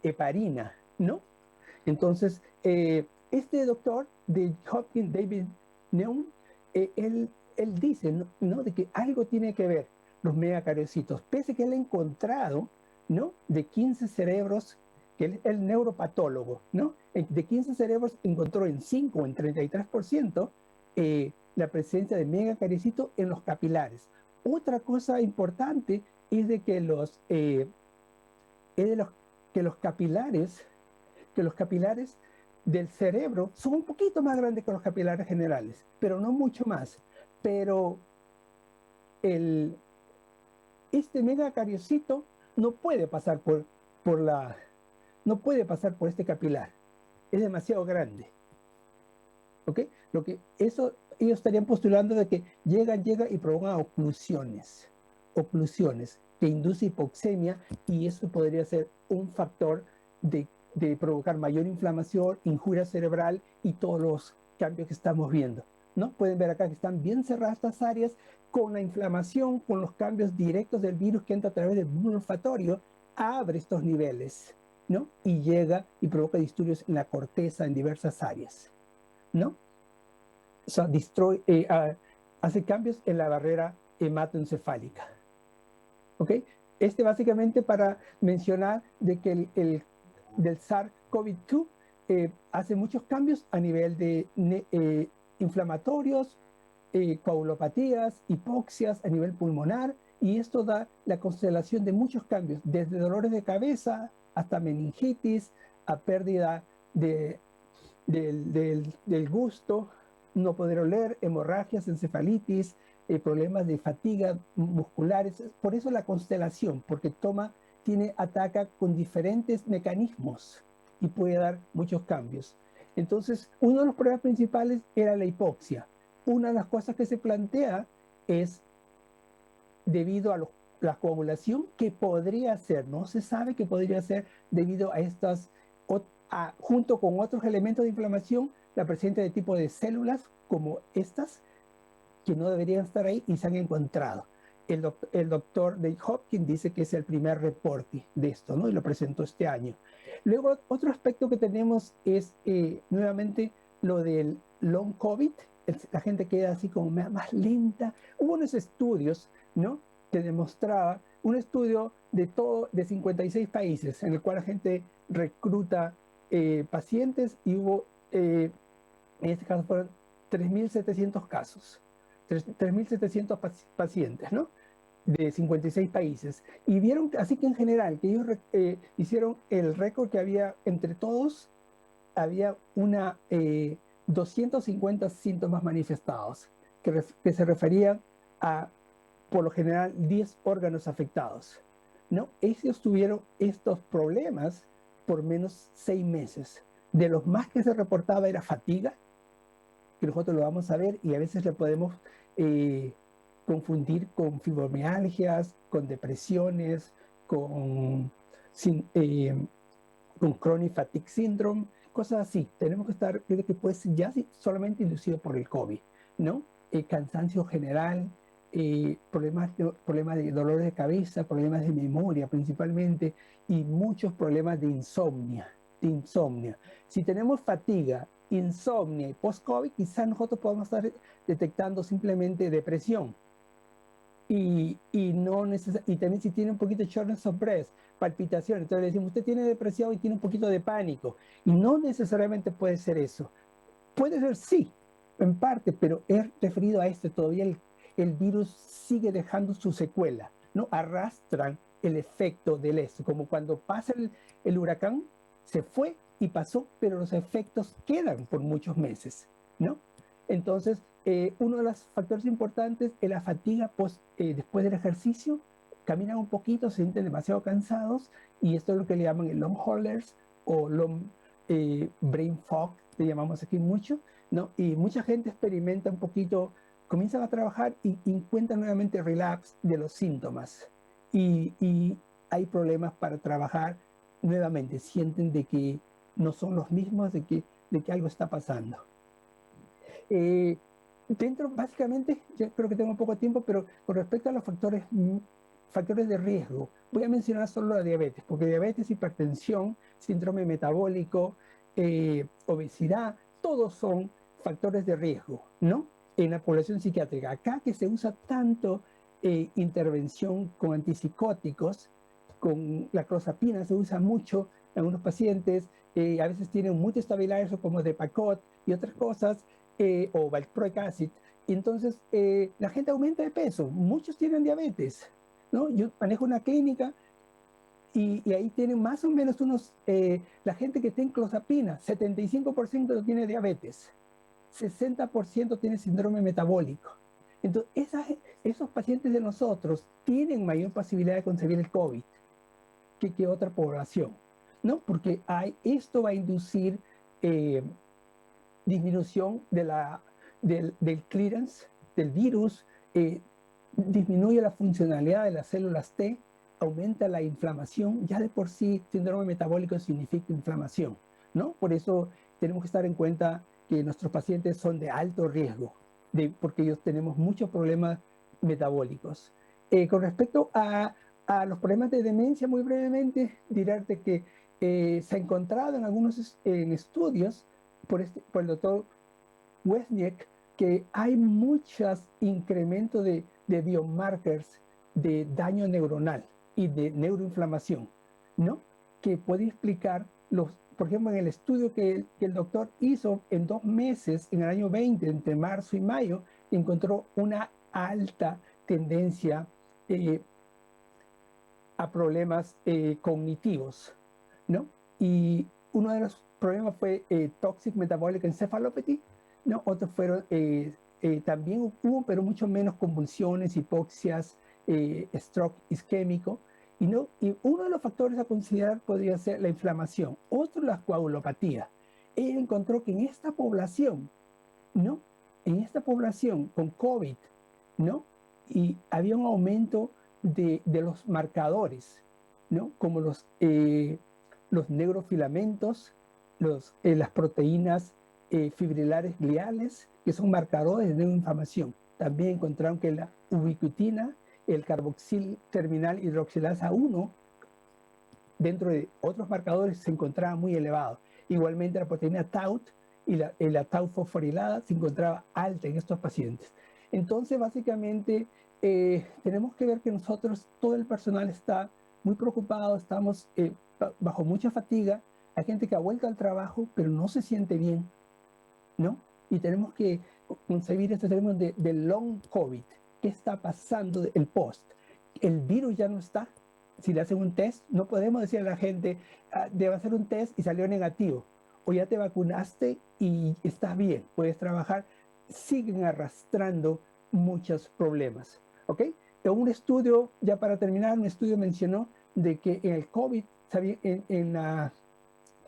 heparina, ¿no? Entonces, este doctor de Hopkins, David Neum, él dice, ¿no? De que algo tiene que ver los megacariocitos, pese que él ha encontrado, ¿no? De 15 cerebros, que él es el neuropatólogo, ¿no? De 15 cerebros encontró en 5 o en 33% la presencia de megacariocito en los capilares. Otra cosa importante es de que los capilares del cerebro son un poquito más grandes que los capilares generales, pero no mucho más. Pero este megacariocito no puede pasar no puede pasar por este capilar. Es demasiado grande. ¿Ok? Ellos estarían postulando de que llega y provocan oclusiones que induce hipoxemia, y eso podría ser un factor de provocar mayor inflamación, injuria cerebral y todos los cambios que estamos viendo, ¿no? Pueden ver acá que están bien cerradas estas áreas con la inflamación, con los cambios directos del virus que entra a través del bulbo olfatorio, abre estos niveles, ¿no? Y llega y provoca disturbios en la corteza en diversas áreas, ¿no? O sea, hace cambios en la barrera hematoencefálica. ¿Ok? Básicamente para mencionar de que del SARS-CoV-2 hace muchos cambios a nivel de inflamatorios, coagulopatías, hipoxias a nivel pulmonar, y esto da la constelación de muchos cambios, desde dolores de cabeza hasta meningitis, a pérdida del gusto, no poder oler, hemorragias, encefalitis, problemas de fatiga musculares. Por eso la constelación, porque ataca con diferentes mecanismos y puede dar muchos cambios. Entonces, uno de los problemas principales era la hipoxia. Una de las cosas que se plantea es debido a la coagulación, que podría ser, no se sabe que podría ser debido a junto con otros elementos de inflamación, la presencia de tipo de células como estas, que no deberían estar ahí y se han encontrado. El doctor de Hopkins dice que es el primer reporte de esto, ¿no? Y lo presentó este año. Luego, otro aspecto que tenemos es nuevamente lo del long COVID. La gente queda así como más lenta. Hubo unos estudios, ¿no? Que demostraba, un estudio de 56 países, en el cual la gente recluta pacientes, y hubo, en este caso fueron 3.700 casos, 3.700 pacientes, ¿no? de 56 países. Y vieron, así que en general, que ellos hicieron el récord que había entre todos, había 250 síntomas manifestados, que se referían a, por lo general, 10 órganos afectados. ¿No? Ellos tuvieron estos problemas por menos 6 meses. De los más que se reportaba era fatiga, que nosotros lo vamos a ver y a veces le podemos eh, confundir con fibromialgias, con depresiones, con, sin, eh, con chronic fatigue syndrome, cosas así. Tenemos que estar, creo que puede ser ya solamente inducido por el COVID, ¿no? Cansancio general, problemas de dolores de cabeza, problemas de memoria principalmente, y muchos problemas de insomnia, de insomnia. Si tenemos fatiga, insomnia y post-COVID, quizás nosotros podamos estar detectando simplemente depresión, y también si tiene un poquito de shortness of breath, palpitaciones, entonces le decimos, usted tiene depresión y tiene un poquito de pánico, y no necesariamente puede ser eso. Puede ser sí, en parte, pero es referido a esto, todavía el virus sigue dejando su secuela, ¿no? Arrastran el efecto del esto, como cuando pasa el huracán, se fue y pasó, pero los efectos quedan por muchos meses, ¿no? Entonces, uno de los factores importantes es la fatiga después del ejercicio. Caminan un poquito, se sienten demasiado cansados, y esto es lo que le llaman el long haulers o long brain fog, le llamamos aquí mucho, ¿no? Y mucha gente experimenta un poquito, comienzan a trabajar y encuentran nuevamente relapse de los síntomas. Y hay problemas para trabajar nuevamente, sienten de que no son los mismos, de que algo está pasando. Eh, Básicamente, yo creo que tengo poco tiempo, pero con respecto a los factores de riesgo, voy a mencionar solo la diabetes, porque diabetes, hipertensión, síndrome metabólico, obesidad, todos son factores de riesgo, ¿no? En la población psiquiátrica. Acá que se usa tanto intervención con antipsicóticos, con la clozapina se usa mucho en algunos pacientes, a veces tienen muchos estabilizadores como Depacot y otras cosas, o valproic acid. Y entonces la gente aumenta de peso, muchos tienen diabetes, ¿no? Yo manejo una clínica y ahí tienen más o menos la gente que tiene clozapina, 75% tiene diabetes, 60% tiene síndrome metabólico. Entonces, esos pacientes de nosotros tienen mayor posibilidad de concebir el COVID que otra población, ¿no? Porque esto va a inducir disminución del clearance del virus, disminuye la funcionalidad de las células T, aumenta la inflamación. Ya de por sí, síndrome metabólico significa inflamación, ¿no? Por eso tenemos que estar en cuenta que nuestros pacientes son de alto riesgo, porque ellos tenemos muchos problemas metabólicos. Con respecto a los problemas de demencia, muy brevemente, diré que se ha encontrado en algunos estudios por el doctor Wesniak que hay muchos incrementos de biomarkers de daño neuronal y de neuroinflamación, ¿no? Que puede explicar por ejemplo, en el estudio que el doctor hizo en 2 meses, en el año 20, entre marzo y mayo, encontró una alta tendencia a problemas cognitivos, ¿no? Y uno de los problemas fue toxic metabolic encephalopathy, ¿no? Otros fueron, también hubo, pero mucho menos convulsiones, hipoxias, stroke isquémico, y uno de los factores a considerar podría ser la inflamación, otro la coagulopatía. Él encontró que en esta población, ¿no? En esta población con COVID, ¿no? Y había un aumento de los marcadores, ¿no? Como los neurofilamentos, las proteínas fibrilares gliales, que son marcadores de neuroinflamación. También encontraron que la ubiquitina, el carboxil terminal hidroxilasa 1, dentro de otros marcadores, se encontraba muy elevado. Igualmente la proteína TAUT y la tau fosforilada se encontraba alta en estos pacientes. Entonces, básicamente, tenemos que ver que nosotros, todo el personal está muy preocupado, estamos bajo mucha fatiga. Hay gente que ha vuelto al trabajo, pero no se siente bien, ¿no? Y tenemos que concebir este término de long COVID. ¿Qué está pasando el post? el virus ya no está. Si le hacen un test, no podemos decir a la gente, debe hacer un test y salió negativo. O ya te vacunaste y estás bien, puedes trabajar. Siguen arrastrando muchos problemas. ¿Ok? En un estudio, ya para terminar, un estudio mencionó de que en el COVID, en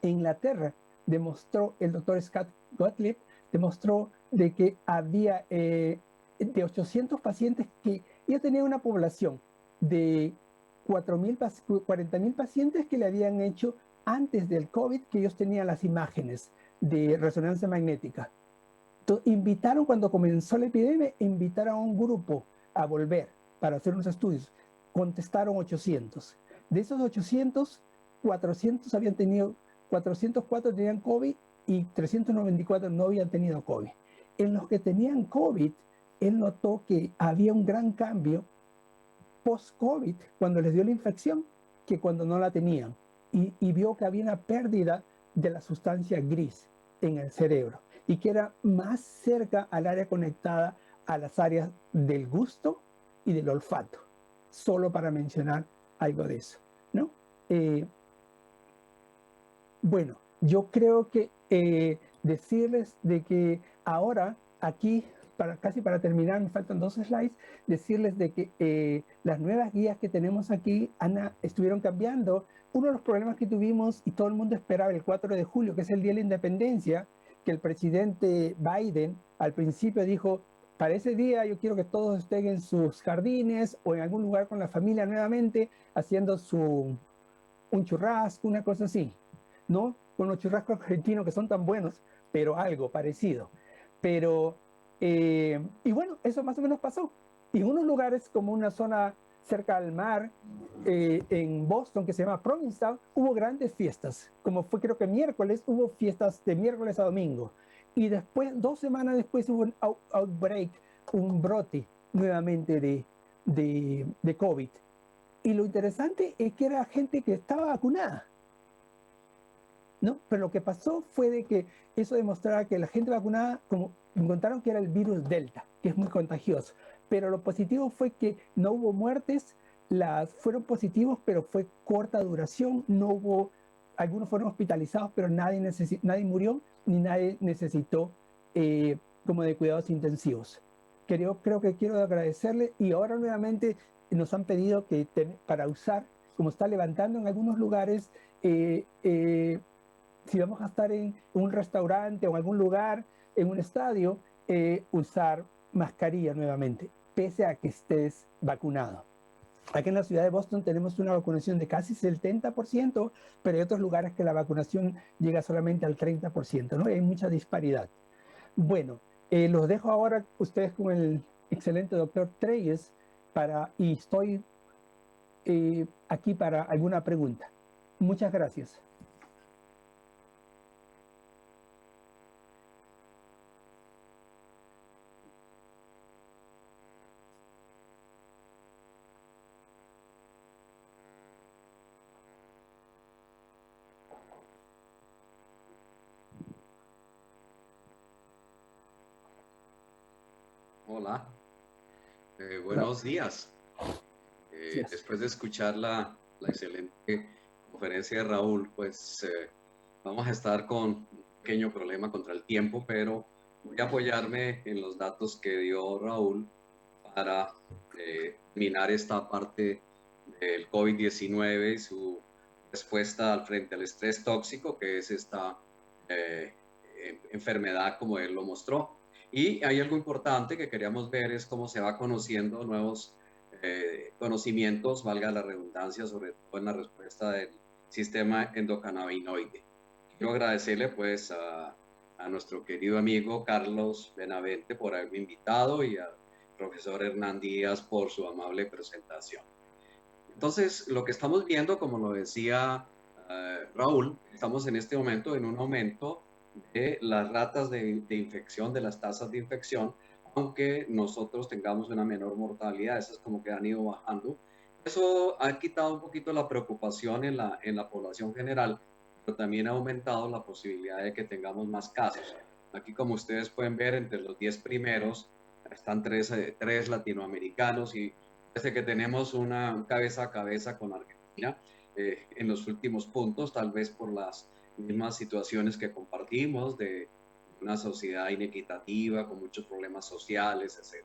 Inglaterra, demostró, el doctor Scott Gottlieb demostró de que había de 800 pacientes que ya tenía una población de 40.000 pacientes que le habían hecho antes del COVID, que ellos tenían las imágenes de resonancia magnética. Entonces, invitaron, cuando comenzó la epidemia, invitaron a un grupo a volver para hacer unos estudios. Contestaron 800. De esos 800, 404 tenían COVID y 394 no habían tenido COVID. En los que tenían COVID, él notó que había un gran cambio post-COVID, cuando les dio la infección, que cuando no la tenían. Y vio que había una pérdida de la sustancia gris en el cerebro y que era más cerca al área conectada a las áreas del gusto y del olfato, solo para mencionar algo de eso, ¿no? Bueno, yo creo que decirles de que ahora aquí, casi para terminar, me faltan 2 slides, decirles de que las nuevas guías que tenemos aquí estuvieron cambiando. Uno de los problemas que tuvimos, y todo el mundo esperaba el 4 de julio, que es el Día de la Independencia, que el presidente Biden al principio dijo, para ese día yo quiero que todos estén en sus jardines o en algún lugar con la familia nuevamente, haciendo un churrasco, una cosa así, ¿no? Con los churrascos argentinos que son tan buenos, pero algo parecido. Pero, y bueno, eso más o menos pasó. Y en unos lugares como una zona cerca al mar, en Boston, que se llama Provincetown, hubo grandes fiestas. Como fue, creo que miércoles, hubo fiestas de miércoles a domingo. Y después, 2 semanas después, hubo un outbreak, un brote nuevamente de COVID. Y lo interesante es que era gente que estaba vacunada, ¿no? Pero lo que pasó fue de que eso demostraba que la gente vacunada, como encontraron que era el virus Delta, que es muy contagioso. Pero lo positivo fue que no hubo muertes, fueron positivos, pero fue corta duración, no hubo, algunos fueron hospitalizados, pero nadie murió, ni nadie necesitó como de cuidados intensivos. Creo que quiero agradecerle, y ahora nuevamente nos han pedido que para usar, como está levantando en algunos lugares, si vamos a estar en un restaurante o en algún lugar, en un estadio, usar mascarilla nuevamente, pese a que estés vacunado. Aquí en la ciudad de Boston tenemos una vacunación de casi 70%, pero hay otros lugares que la vacunación llega solamente al 30%, ¿no? Hay mucha disparidad. Bueno, los dejo ahora ustedes con el excelente doctor Treyes y estoy aquí para alguna pregunta. Muchas gracias. Hola, buenos días. Después de escuchar la excelente conferencia de Raúl, pues vamos a estar con un pequeño problema contra el tiempo, pero voy a apoyarme en los datos que dio Raúl para minar esta parte del COVID-19 y su respuesta frente al estrés tóxico, que es esta enfermedad como él lo mostró. Y hay algo importante que queríamos ver, es cómo se va conociendo nuevos conocimientos, valga la redundancia, sobre todo en la respuesta del sistema endocannabinoide. Quiero agradecerle pues a nuestro querido amigo Carlos Benavente por haberme invitado y al profesor Hernán Díaz por su amable presentación. Entonces, lo que estamos viendo, como lo decía Raúl, estamos en este momento en un aumento de las ratas de infección, de las tasas de infección, aunque nosotros tengamos una menor mortalidad, esas como que han ido bajando. Eso ha quitado un poquito la preocupación en la población general, pero también ha aumentado la posibilidad de que tengamos más casos. Aquí, como ustedes pueden ver, entre los 10 primeros están tres latinoamericanos y Parece que tenemos una cabeza a cabeza con Argentina en los últimos puntos, tal vez por las mismas situaciones que compartimos de una sociedad inequitativa, con muchos problemas sociales, etc.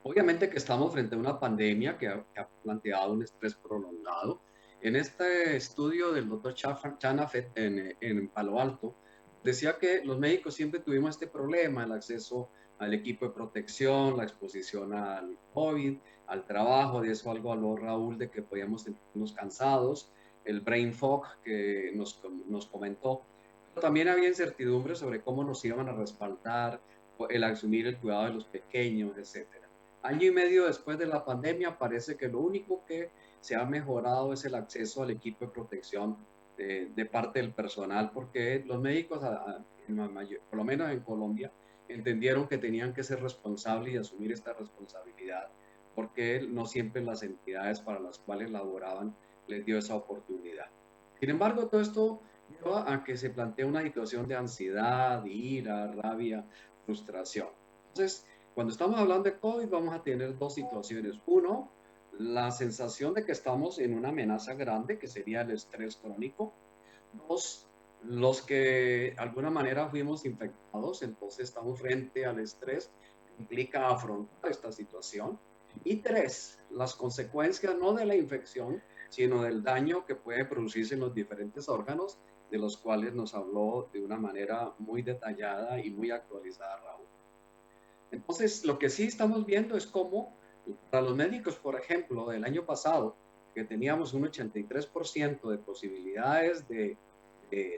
Obviamente que estamos frente a una pandemia que ha planteado un estrés prolongado. En este estudio del doctor Chanafet en Palo Alto, decía que los médicos siempre tuvimos este problema, el acceso al equipo de protección, la exposición al COVID, al trabajo, de eso algo habló Raúl, de que podíamos sentirnos cansados, el brain fog que nos comentó. Pero también había incertidumbre sobre cómo nos iban a respaldar, el asumir el cuidado de los pequeños, etcétera. Año y medio después de la pandemia, parece que lo único que se ha mejorado es el acceso al equipo de protección de parte del personal, porque los médicos, por lo menos en Colombia, entendieron que tenían que ser responsables y asumir esta responsabilidad, porque no siempre las entidades para las cuales laboraban les dio esa oportunidad. Sin embargo, todo esto lleva a que se plantee una situación de ansiedad, ira, rabia, frustración. Entonces, cuando estamos hablando de COVID, vamos a tener dos situaciones. Uno, la sensación de que estamos en una amenaza grande, que sería el estrés crónico. Dos, los que de alguna manera fuimos infectados, entonces estamos frente al estrés que implica afrontar esta situación. Y tres, las consecuencias no de la infección, sino del daño que puede producirse en los diferentes órganos, de los cuales nos habló de una manera muy detallada y muy actualizada Raúl. Entonces, lo que sí estamos viendo es cómo para los médicos, por ejemplo, del año pasado, que teníamos un 83% de posibilidades de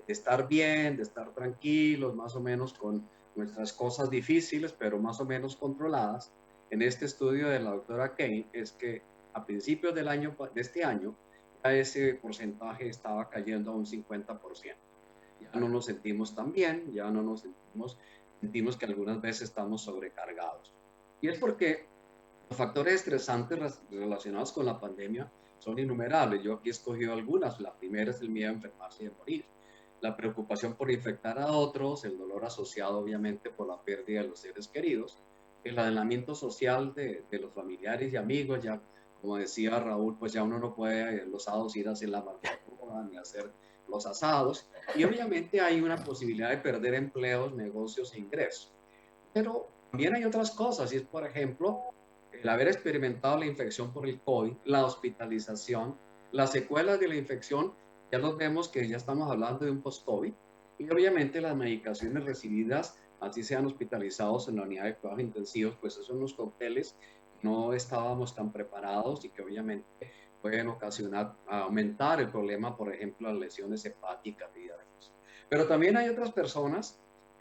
estar bien, de estar tranquilos, más o menos con nuestras cosas difíciles, pero más o menos controladas, en este estudio de la doctora Kane, es que a principios de este año, ya ese porcentaje estaba cayendo a un 50%. Ya no nos sentimos tan bien, ya no nos sentimos que algunas veces estamos sobrecargados. Y es porque los factores estresantes relacionados con la pandemia son innumerables. Yo aquí he escogido algunas. La primera es el miedo a enfermarse y de morir. La preocupación por infectar a otros, el dolor asociado obviamente por la pérdida de los seres queridos, el aislamiento social de los familiares y amigos. Ya, como decía Raúl, pues ya uno no puede los sábados ir a hacer la barbacoa ni hacer los asados. Y obviamente hay una posibilidad de perder empleos, negocios e ingresos. Pero también hay otras cosas, y es, por ejemplo, el haber experimentado la infección por el COVID, la hospitalización, las secuelas de la infección, ya los vemos que ya estamos hablando de un post-COVID, y obviamente las medicaciones recibidas, así sean hospitalizados en la unidad de cuidados intensivos, pues esos son los cócteles que no estábamos tan preparados y que obviamente pueden ocasionar, aumentar el problema, por ejemplo, las lesiones hepáticas y diabetes. Pero también hay otras personas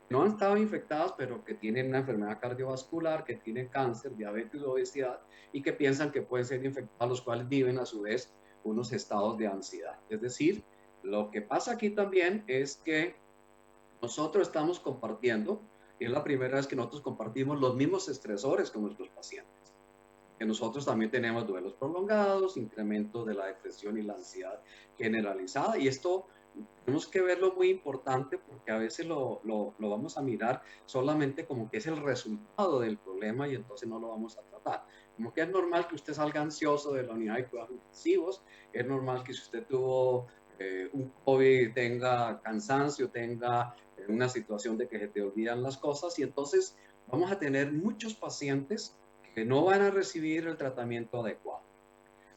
no han estado infectadas, pero que tienen una enfermedad cardiovascular, que tienen cáncer, diabetes, obesidad, y que piensan que pueden ser infectados, los cuales viven a su vez unos estados de ansiedad. Es decir, lo que pasa aquí también es que nosotros estamos compartiendo, y es la primera vez que nosotros compartimos los mismos estresores con nuestros pacientes. Que nosotros también tenemos duelos prolongados, incremento de la depresión y la ansiedad generalizada, y esto tenemos que verlo muy importante porque a veces lo vamos a mirar solamente como que es el resultado del problema y entonces no lo vamos a tratar. Como que es normal que usted salga ansioso de la unidad de cuidados intensivos, es normal que si usted tuvo un COVID tenga cansancio, tenga una situación de que se te olvidan las cosas y entonces vamos a tener muchos pacientes que no van a recibir el tratamiento adecuado.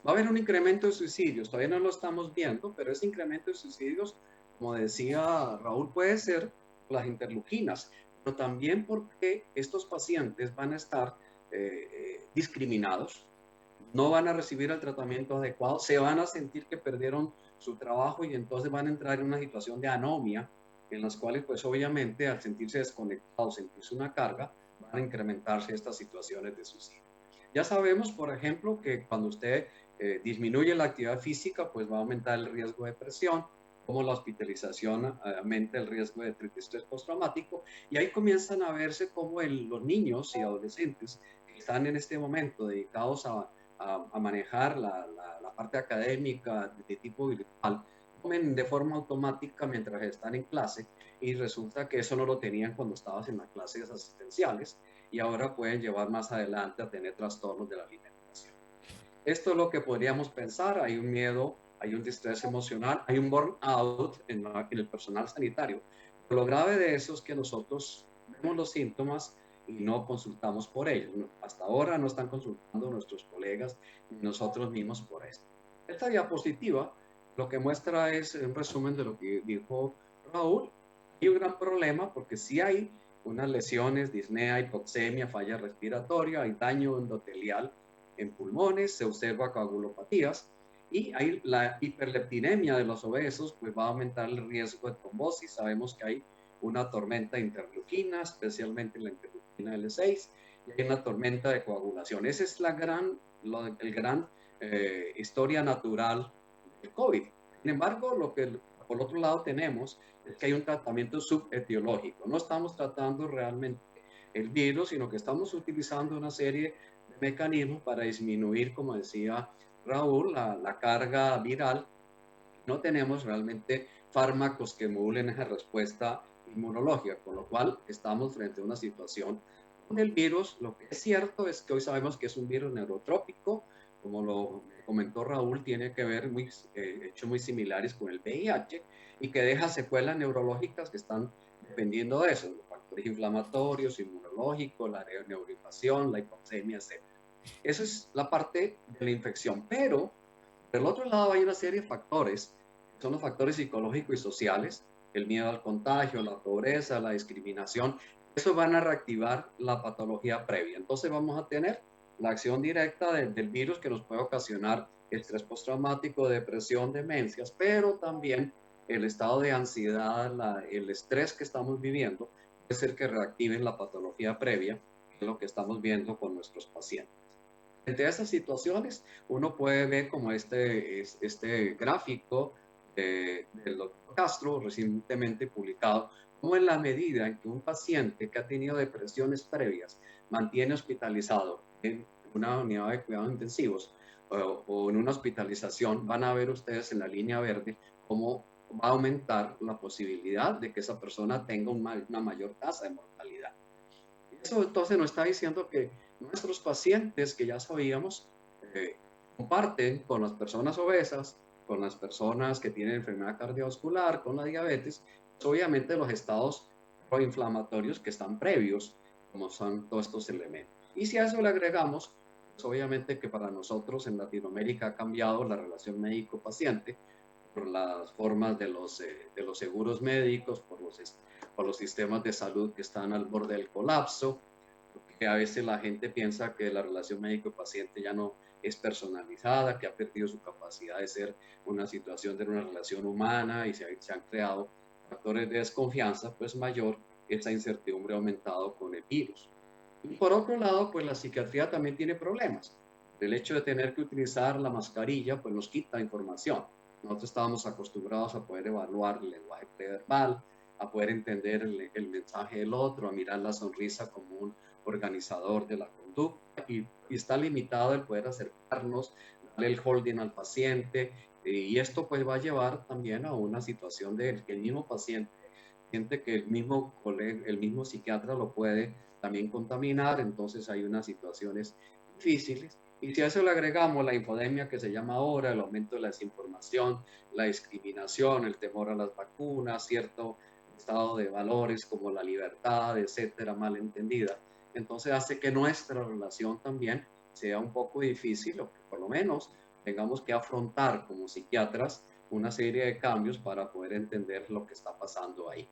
Va a haber un incremento de suicidios, todavía no lo estamos viendo, pero ese incremento de suicidios, como decía Raúl, puede ser por las interleuquinas, pero también porque estos pacientes van a estar discriminados, no van a recibir el tratamiento adecuado, se van a sentir que perdieron su trabajo y entonces van a entrar en una situación de anomia, en las cuales pues obviamente al sentirse desconectados, sentirse una carga, van a incrementarse estas situaciones de suicidio. Ya sabemos, por ejemplo, que cuando usted disminuye la actividad física, pues va a aumentar el riesgo de depresión, como la hospitalización aumenta el riesgo de estrés postraumático, y ahí comienzan a verse como los niños y adolescentes que están en este momento dedicados a manejar la parte académica de tipo virtual, comen de forma automática mientras están en clase, y resulta que eso no lo tenían cuando estabas en las clases asistenciales, y ahora pueden llevar más adelante a tener trastornos de la alimentación. Esto es lo que podríamos pensar. Hay un miedo, hay un distrés emocional, hay un burnout en el personal sanitario. Pero lo grave de eso es que nosotros vemos los síntomas y no consultamos por ellos. Hasta ahora no están consultando nuestros colegas ni nosotros mismos por esto. Esta diapositiva lo que muestra es un resumen de lo que dijo Raúl. Hay un gran problema porque sí hay unas lesiones, disnea, hipoxemia, falla respiratoria, hay daño endotelial en pulmones, se observa coagulopatías y hay la hiperleptinemia de los obesos, pues va a aumentar el riesgo de trombosis. Sabemos que hay una tormenta de interleuquina, especialmente la interleuquina L6, y hay una tormenta de coagulación. Esa es el gran historia natural del COVID. Sin embargo, lo que por otro lado tenemos es que hay un tratamiento subetiológico. No estamos tratando realmente el virus, sino que estamos utilizando una serie de mecanismos para disminuir, como decía Raúl, la carga viral. No tenemos realmente fármacos que modulen esa respuesta inmunológica, con lo cual estamos frente a una situación donde el virus, lo que es cierto es que hoy sabemos que es un virus neurotrópico, como lo comentó Raúl, tiene que ver hechos muy similares con el VIH y que deja secuelas neurológicas que están dependiendo de eso, los factores inflamatorios, inmunológicos, la neuroinvasión, la hipoxemia, etc. Esa es la parte de la infección, pero por el otro lado hay una serie de factores, que son los factores psicológicos y sociales, el miedo al contagio, la pobreza, la discriminación. Eso van a reactivar la patología previa. Entonces vamos a tener la acción directa del virus que nos puede ocasionar estrés postraumático, depresión, demencias, pero también el estado de ansiedad, el estrés que estamos viviendo puede ser que reactiven la patología previa, que es lo que estamos viendo con nuestros pacientes. Entre estas situaciones, uno puede ver como este gráfico del doctor Castro, recientemente publicado, como en la medida en que un paciente que ha tenido depresiones previas mantiene hospitalizado en una unidad de cuidados intensivos o en una hospitalización, van a ver ustedes en la línea verde cómo va a aumentar la posibilidad de que esa persona tenga una mayor tasa de mortalidad. Eso entonces nos está diciendo que nuestros pacientes, que ya sabíamos, comparten con las personas obesas, con las personas que tienen enfermedad cardiovascular, con la diabetes, pues obviamente los estados proinflamatorios que están previos, como son todos estos elementos. Y si a eso le agregamos, pues obviamente que para nosotros en Latinoamérica ha cambiado la relación médico-paciente por las formas de los seguros médicos, por los sistemas de salud que están al borde del colapso, porque a veces la gente piensa que la relación médico-paciente ya no es personalizada, que ha perdido su capacidad de ser una situación de una relación humana y se han creado factores de desconfianza, pues mayor esa incertidumbre ha aumentado con el virus. Y por otro lado, pues la psiquiatría también tiene problemas. El hecho de tener que utilizar la mascarilla, pues nos quita información. Nosotros estábamos acostumbrados a poder evaluar el lenguaje preverbal, a poder entender el mensaje del otro, a mirar la sonrisa como un organizador de la conducta y está limitado el poder acercarnos, darle el holding al paciente y esto pues va a llevar también a una situación de que el mismo paciente siente que el mismo psiquiatra lo puede también contaminar, entonces hay unas situaciones difíciles. Y si a eso le agregamos la infodemia que se llama ahora, el aumento de la desinformación, la discriminación, el temor a las vacunas, cierto estado de valores como la libertad, etcétera, malentendida, entonces hace que nuestra relación también sea un poco difícil, o que por lo menos tengamos que afrontar como psiquiatras una serie de cambios para poder entender lo que está pasando ahí.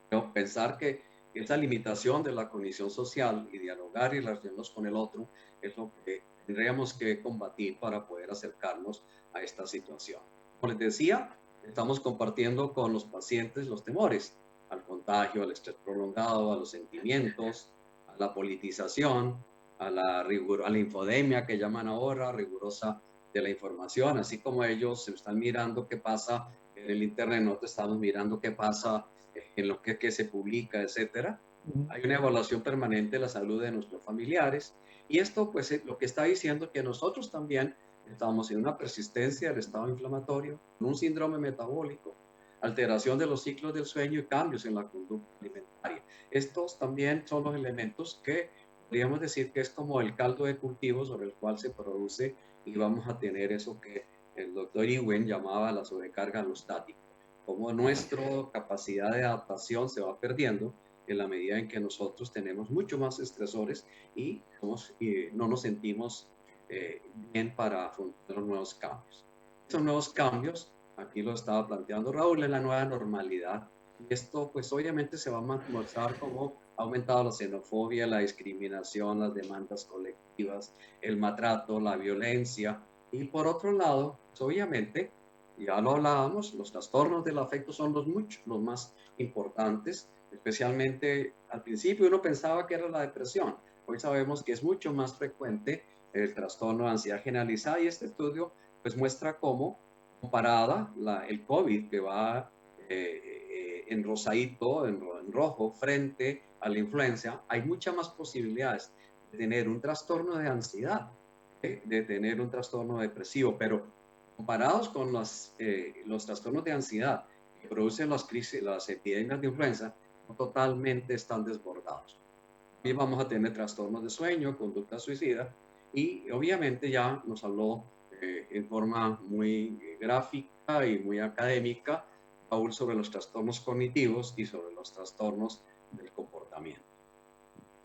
Pero pensar que esa limitación de la cognición social y dialogar y relacionarnos con el otro es lo que tendríamos que combatir para poder acercarnos a esta situación. Como les decía, estamos compartiendo con los pacientes los temores al contagio, al estrés prolongado, a los sentimientos, a la politización, a la infodemia que llaman ahora, rigurosa de la información, así como ellos están mirando qué pasa en el internet, nosotros estamos mirando qué pasa en lo que se publica, etcétera. Hay una evaluación permanente de la salud de nuestros familiares y esto pues lo que está diciendo que nosotros también estamos en una persistencia del estado inflamatorio, un síndrome metabólico, alteración de los ciclos del sueño y cambios en la conducta alimentaria. Estos también son los elementos que podríamos decir que es como el caldo de cultivo sobre el cual se produce y vamos a tener eso que el doctor Irwin llamaba la sobrecarga alostática, como nuestra capacidad de adaptación se va perdiendo en la medida en que nosotros tenemos mucho más estresores y no nos sentimos bien para afrontar los nuevos cambios. Estos nuevos cambios, aquí lo estaba planteando Raúl, es la nueva normalidad. Y esto pues obviamente se va a mostrar como ha aumentado la xenofobia, la discriminación, las demandas colectivas, el maltrato, la violencia. Y por otro lado, pues obviamente, ya lo hablábamos, los trastornos del afecto son los más importantes, especialmente al principio uno pensaba que era la depresión. Hoy sabemos que es mucho más frecuente el trastorno de ansiedad generalizada y este estudio pues muestra cómo comparada el COVID que va en rosadito, en rojo, frente a la influenza, hay muchas más posibilidades de tener un trastorno de ansiedad, de tener un trastorno depresivo, pero comparados con los trastornos de ansiedad que producen las crisis, las epidemias de influenza, totalmente están desbordados. También vamos a tener trastornos de sueño, conducta suicida, y obviamente ya nos habló en forma muy gráfica y muy académica Paul sobre los trastornos cognitivos y sobre los trastornos del comportamiento.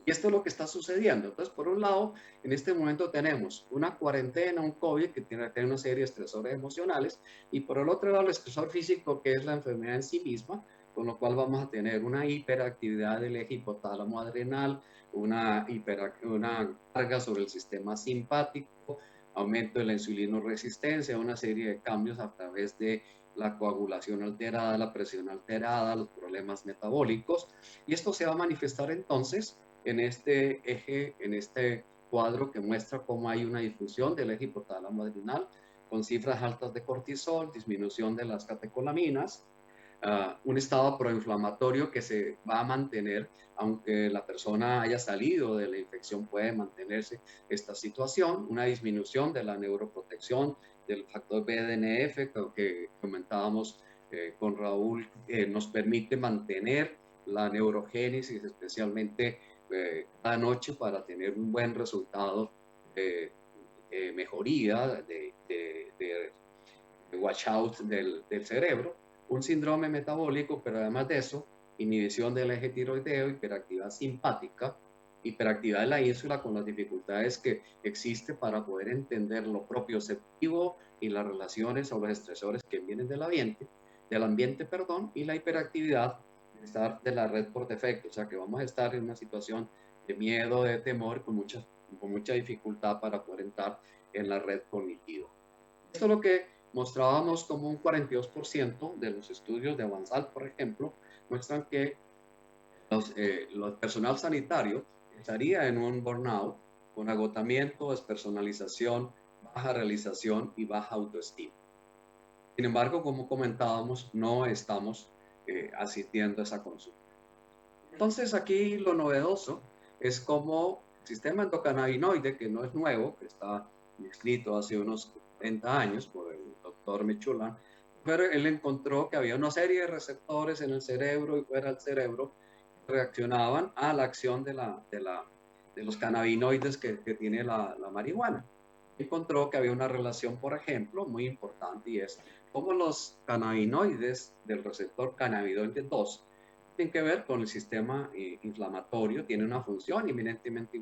Y esto es lo que está sucediendo. Entonces, por un lado, en este momento tenemos una cuarentena, un COVID que tiene una serie de estresores emocionales, y por el otro lado, el estresor físico, que es la enfermedad en sí misma, con lo cual vamos a tener una hiperactividad del eje hipotálamo adrenal, una carga sobre el sistema simpático, aumento de la insulinoresistencia, una serie de cambios a través de la coagulación alterada, la presión alterada, los problemas metabólicos, y esto se va a manifestar entonces en este eje, en este cuadro que muestra cómo hay una difusión del eje hipotálamo adrenal con cifras altas de cortisol, disminución de las catecolaminas, un estado proinflamatorio que se va a mantener, aunque la persona haya salido de la infección, puede mantenerse esta situación, una disminución de la neuroprotección del factor BDNF que comentábamos con Raúl, nos permite mantener la neurogénesis, especialmente cada noche para tener un buen resultado de mejoría, de washout del cerebro, un síndrome metabólico, pero además de eso, inhibición del eje tiroideo, hiperactividad simpática, hiperactividad de la ínsula con las dificultades que existe para poder entender lo propioceptivo y las relaciones o los estresores que vienen del ambiente, y la hiperactividad de la red por defecto, o sea que vamos a estar en una situación de miedo, de temor, con mucha dificultad para poder entrar en la red cognitiva. Esto es lo que mostrábamos como un 42% de los estudios de Avanzal, por ejemplo, muestran que los personal sanitario estaría en un burnout con agotamiento, despersonalización, baja realización y baja autoestima. Sin embargo, como comentábamos, no estamos asistiendo a esa consulta. Entonces, aquí lo novedoso es como el sistema endocannabinoide, que no es nuevo, que está escrito hace unos 30 años por el doctor Michulan, pero él encontró que había una serie de receptores en el cerebro y fuera del cerebro que reaccionaban a la acción de los cannabinoides que tiene la marihuana. Encontró que había una relación, por ejemplo, muy importante, y es cómo los cannabinoides del receptor cannabinoide 2 tienen que ver con el sistema inflamatorio, tiene una función eminentemente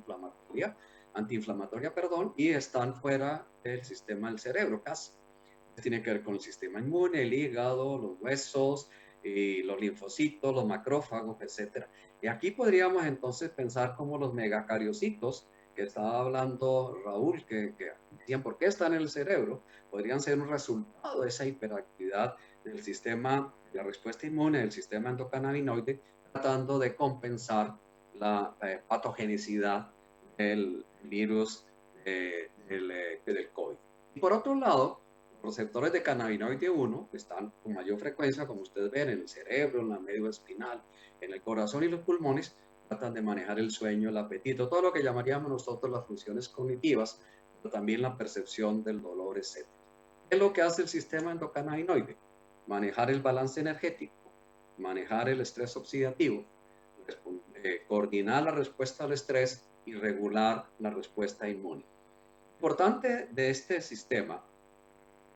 antiinflamatoria, y están fuera del sistema del cerebro casi. Tiene que ver con el sistema inmune, el hígado, los huesos, los linfocitos, los macrófagos, etc. Y aquí podríamos entonces pensar como los megacariocitos que estaba hablando Raúl, que decían por qué están en el cerebro, podrían ser un resultado de esa hiperactividad del sistema, de la respuesta inmune del sistema endocannabinoide, tratando de compensar la patogenicidad del virus del COVID. Y por otro lado, los receptores de cannabinoide 1, que están con mayor frecuencia, como ustedes ven, en el cerebro, en la médula espinal, en el corazón y los pulmones, tratan de manejar el sueño, el apetito, todo lo que llamaríamos nosotros las funciones cognitivas, pero también la percepción del dolor, etc. ¿Qué es lo que hace el sistema endocannabinoide? Manejar el balance energético, manejar el estrés oxidativo, coordinar la respuesta al estrés y regular la respuesta inmune. Lo importante de este sistema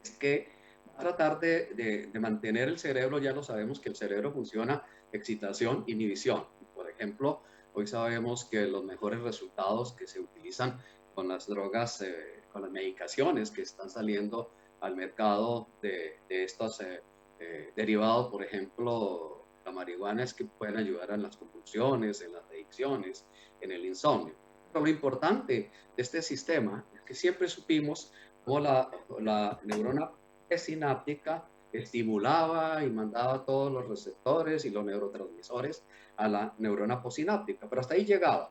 es que va a tratar de mantener el cerebro. Ya lo sabemos que el cerebro funciona excitación, inhibición. Por ejemplo, hoy sabemos que los mejores resultados que se utilizan con las drogas, con las medicaciones que están saliendo al mercado de estos derivados, por ejemplo, la marihuana, es que pueden ayudar en las convulsiones, en las adicciones, en el insomnio. Pero lo importante de este sistema es que siempre supimos cómo la neurona presináptica estimulaba y mandaba todos los receptores y los neurotransmisores a la neurona posináptica, pero hasta ahí llegaba.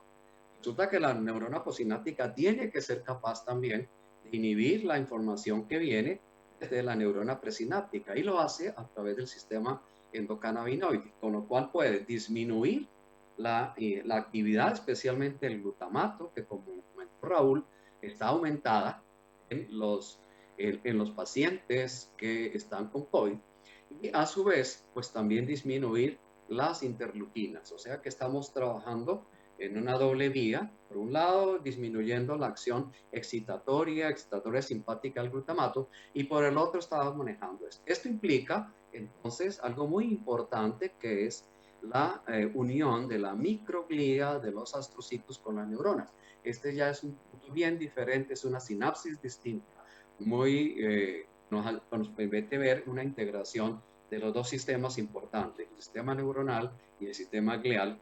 Resulta que la neurona posináptica tiene que ser capaz también de inhibir la información que viene desde la neurona presináptica, y lo hace a través del sistema endocannabinoide, con lo cual puede disminuir la actividad, especialmente el glutamato, que como comentó Raúl, está aumentada en los pacientes que están con COVID, y a su vez, pues también disminuir las interleuquinas. O sea que estamos trabajando en una doble vía. Por un lado, disminuyendo la acción excitatoria simpática del glutamato, y por el otro estamos manejando esto. Esto implica entonces algo muy importante, que es la unión de la microglía de los astrocitos con las neuronas. Este ya es un punto bien diferente, es una sinapsis distinta, nos permite ver una integración de los dos sistemas importantes, el sistema neuronal y el sistema glial.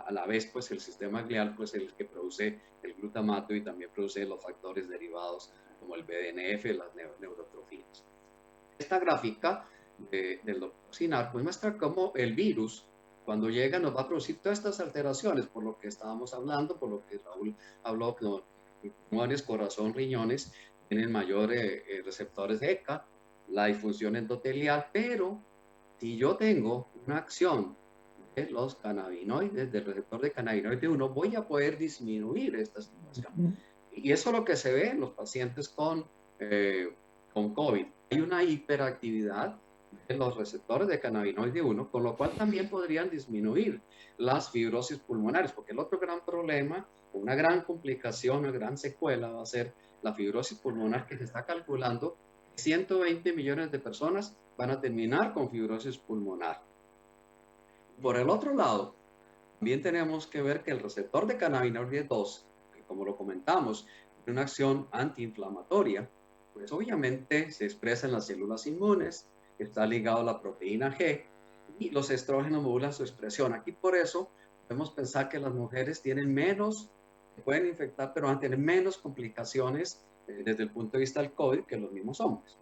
A la vez, pues el sistema glial, pues el que produce el glutamato y también produce los factores derivados como el BDNF, las neurotrofinas. Esta gráfica del doctor Sinar pues muestra cómo el virus, cuando llega, nos va a producir todas estas alteraciones, por lo que estábamos hablando, por lo que Raúl habló, que pulmones, corazón, riñones tienen mayores receptores de ECA, la disfunción endotelial. Pero si yo tengo una acción de los cannabinoides, del receptor de cannabinoide 1, voy a poder disminuir esta situación. Y eso es lo que se ve en los pacientes con COVID. Hay una hiperactividad de los receptores de cannabinoide 1, con lo cual también podrían disminuir las fibrosis pulmonares, porque el otro gran problema, una gran complicación, una gran secuela va a ser la fibrosis pulmonar, que se está calculando que 120 millones de personas van a terminar con fibrosis pulmonar. Por el otro lado, también tenemos que ver que el receptor de cannabinoide 2, que como lo comentamos, tiene una acción antiinflamatoria, pues obviamente se expresa en las células inmunes, está ligado a la proteína G, y los estrógenos modulan su expresión. Aquí por eso podemos pensar que las mujeres tienen menos, pueden infectar, pero van a tener menos complicaciones desde el punto de vista del COVID que los mismos hombres.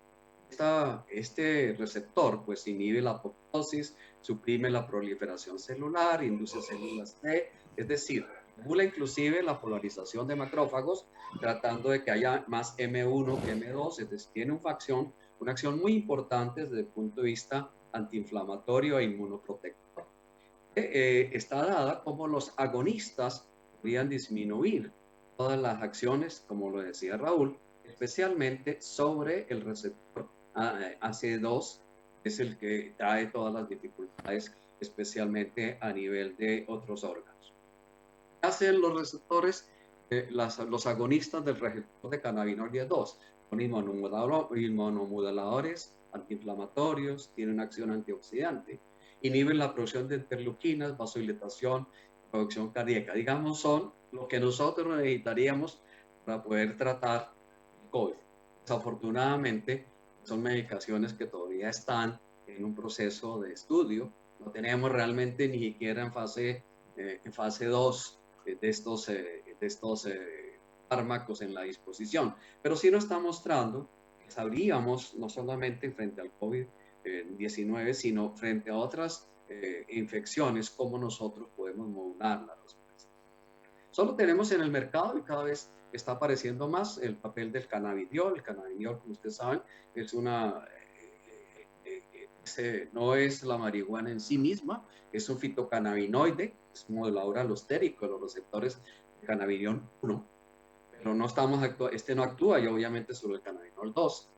Este receptor pues inhibe la apoptosis, suprime la proliferación celular, induce células T, es decir, regula inclusive la polarización de macrófagos, tratando de que haya más M1 que M2, es decir, tiene una acción muy importante desde el punto de vista antiinflamatorio e inmunoprotector. Está dada como los agonistas podrían disminuir todas las acciones, como lo decía Raúl, especialmente sobre el receptor AC2, es el que trae todas las dificultades, especialmente a nivel de otros órganos. ¿Qué hacen los receptores, los agonistas del receptor de cannabinoide 2? Son inmunomoduladores, antiinflamatorios, tienen una acción antioxidante, inhiben la producción de interleuquinas, vasodilatación, producción cardíaca. Digamos, son lo que nosotros necesitaríamos para poder tratar el COVID. Desafortunadamente, son medicaciones que todavía están en un proceso de estudio. No tenemos realmente ni siquiera en fase 2 de estos fármacos en la disposición. Pero sí nos está mostrando que sabríamos, no solamente frente al COVID-19, sino frente a otras infecciones, cómo nosotros podemos modular la respuesta. Solo tenemos en el mercado, y cada vez está apareciendo más, el papel del cannabidiol. El cannabidiol, como ustedes saben, es no es la marihuana en sí misma, es un fitocannabinoide, es modulador alostérico de los receptores de cannabidiol 1, pero no actúa ya obviamente sobre el cannabidiol 2.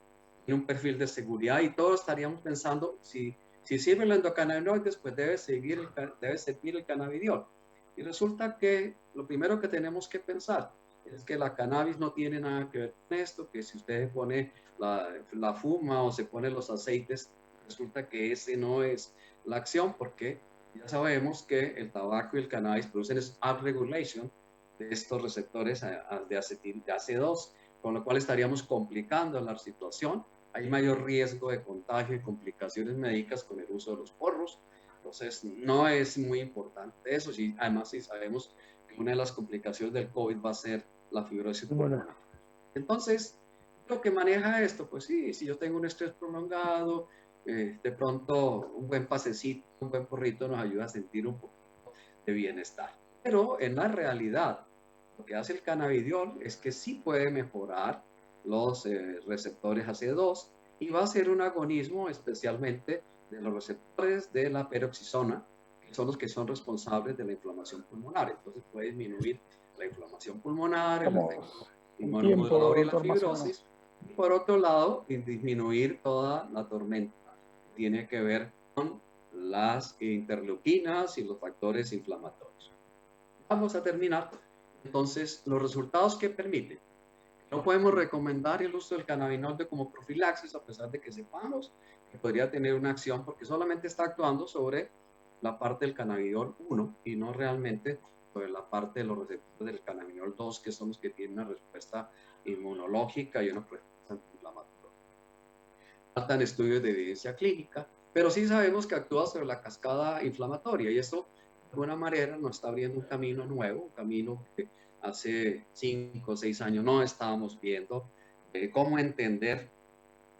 Tiene un perfil de seguridad, y todos estaríamos pensando, si sirven los endocannabinoides, pues debe servir el cannabidiol. Y resulta que lo primero que tenemos que pensar es que la cannabis no tiene nada que ver con esto, que si usted pone la fuma o se pone los aceites, resulta que ese no es la acción, porque ya sabemos que el tabaco y el cannabis producen es upregulation de estos receptores de acetil, de AC2, con lo cual estaríamos complicando la situación. Hay mayor riesgo de contagio y complicaciones médicas con el uso de los porros. Entonces, no es muy importante eso. Y además, sí sabemos que una de las complicaciones del COVID va a ser la fibrosis pulmonar. Entonces, lo que maneja esto, pues sí, si yo tengo un estrés prolongado, de pronto un buen pasecito, un buen porrito nos ayuda a sentir un poco de bienestar. Pero en la realidad, lo que hace el cannabidiol es que sí puede mejorar los receptores AC2 y va a ser un agonismo especialmente de los receptores de la peroxisona, que son los que son responsables de la inflamación pulmonar. Entonces puede disminuir la inflamación pulmonar, el efecto en tiempo, inmunomodulador y la doctor, más o menos. fibrosis. Y por otro lado, disminuir toda la tormenta que tiene que ver con las interleuquinas y los factores inflamatorios. Vamos a terminar. Entonces, los resultados que permiten. No podemos recomendar el uso del cannabinol como profilaxis, a pesar de que sepamos que podría tener una acción, porque solamente está actuando sobre la parte del cannabidiol 1 y no realmente sobre la parte de los receptores del cannabinol 2, que son los que tienen una respuesta inmunológica y una respuesta antiinflamatoria. Faltan estudios de evidencia clínica, pero sí sabemos que actúa sobre la cascada inflamatoria y eso de alguna manera nos está abriendo un camino nuevo, un camino que hace 5 o 6 años no estábamos viendo, cómo entender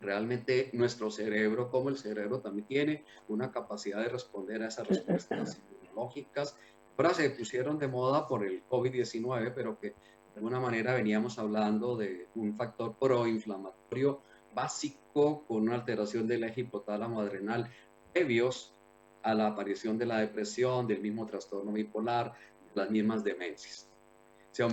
realmente nuestro cerebro, cómo el cerebro también tiene una capacidad de responder a esas respuestas inmunológicas. Ahora se pusieron de moda por el COVID-19, pero que de alguna manera veníamos hablando de un factor proinflamatorio básico con una alteración del eje hipotálamo adrenal previos a la aparición de la depresión, del mismo trastorno bipolar, de las mismas demencias. Se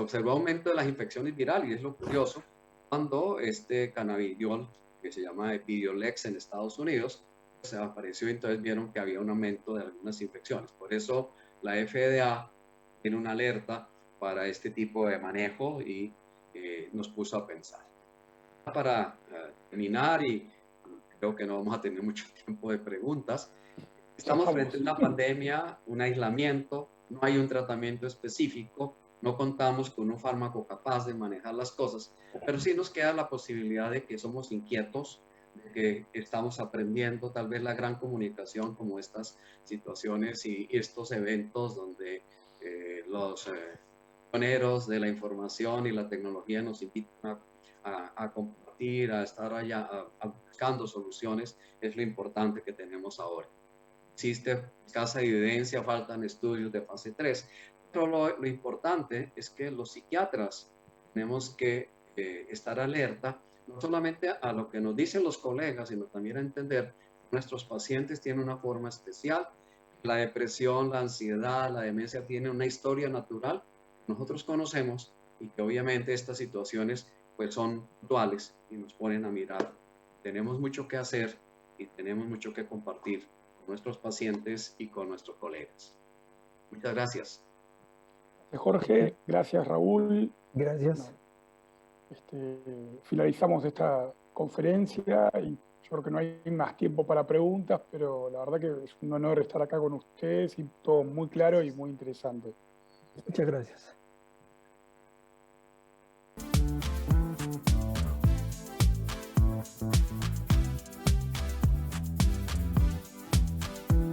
observó aumento de las infecciones virales y es lo curioso cuando este cannabidiol, que se llama Epidiolex en Estados Unidos, se apareció y entonces vieron que había un aumento de algunas infecciones. Por eso la FDA tiene una alerta para este tipo de manejo y nos puso a pensar. Para terminar, y creo que no vamos a tener mucho tiempo de preguntas, estamos frente a una pandemia, un aislamiento, no hay un tratamiento específico, no contamos con un fármaco capaz de manejar las cosas, pero sí nos queda la posibilidad de que somos inquietos, de que estamos aprendiendo tal vez la gran comunicación como estas situaciones y estos eventos donde los pioneros de la información y la tecnología nos invitan a compartir, a estar allá buscando soluciones, es lo importante que tenemos ahora. Existe escasa evidencia, faltan estudios de fase 3, pero lo importante es que los psiquiatras tenemos que estar alerta, no solamente a lo que nos dicen los colegas, sino también a entender que nuestros pacientes tienen una forma especial, la depresión, la ansiedad, la demencia tienen una historia natural que nosotros conocemos y que obviamente estas situaciones pues son duales y nos ponen a mirar. Tenemos mucho que hacer y tenemos mucho que compartir con nuestros pacientes y con nuestros colegas. Muchas gracias. Gracias, Jorge. Gracias, Raúl. Gracias. Finalizamos esta conferencia y yo creo que no hay más tiempo para preguntas, pero la verdad que es un honor estar acá con ustedes y todo muy claro y muy interesante. Muchas gracias.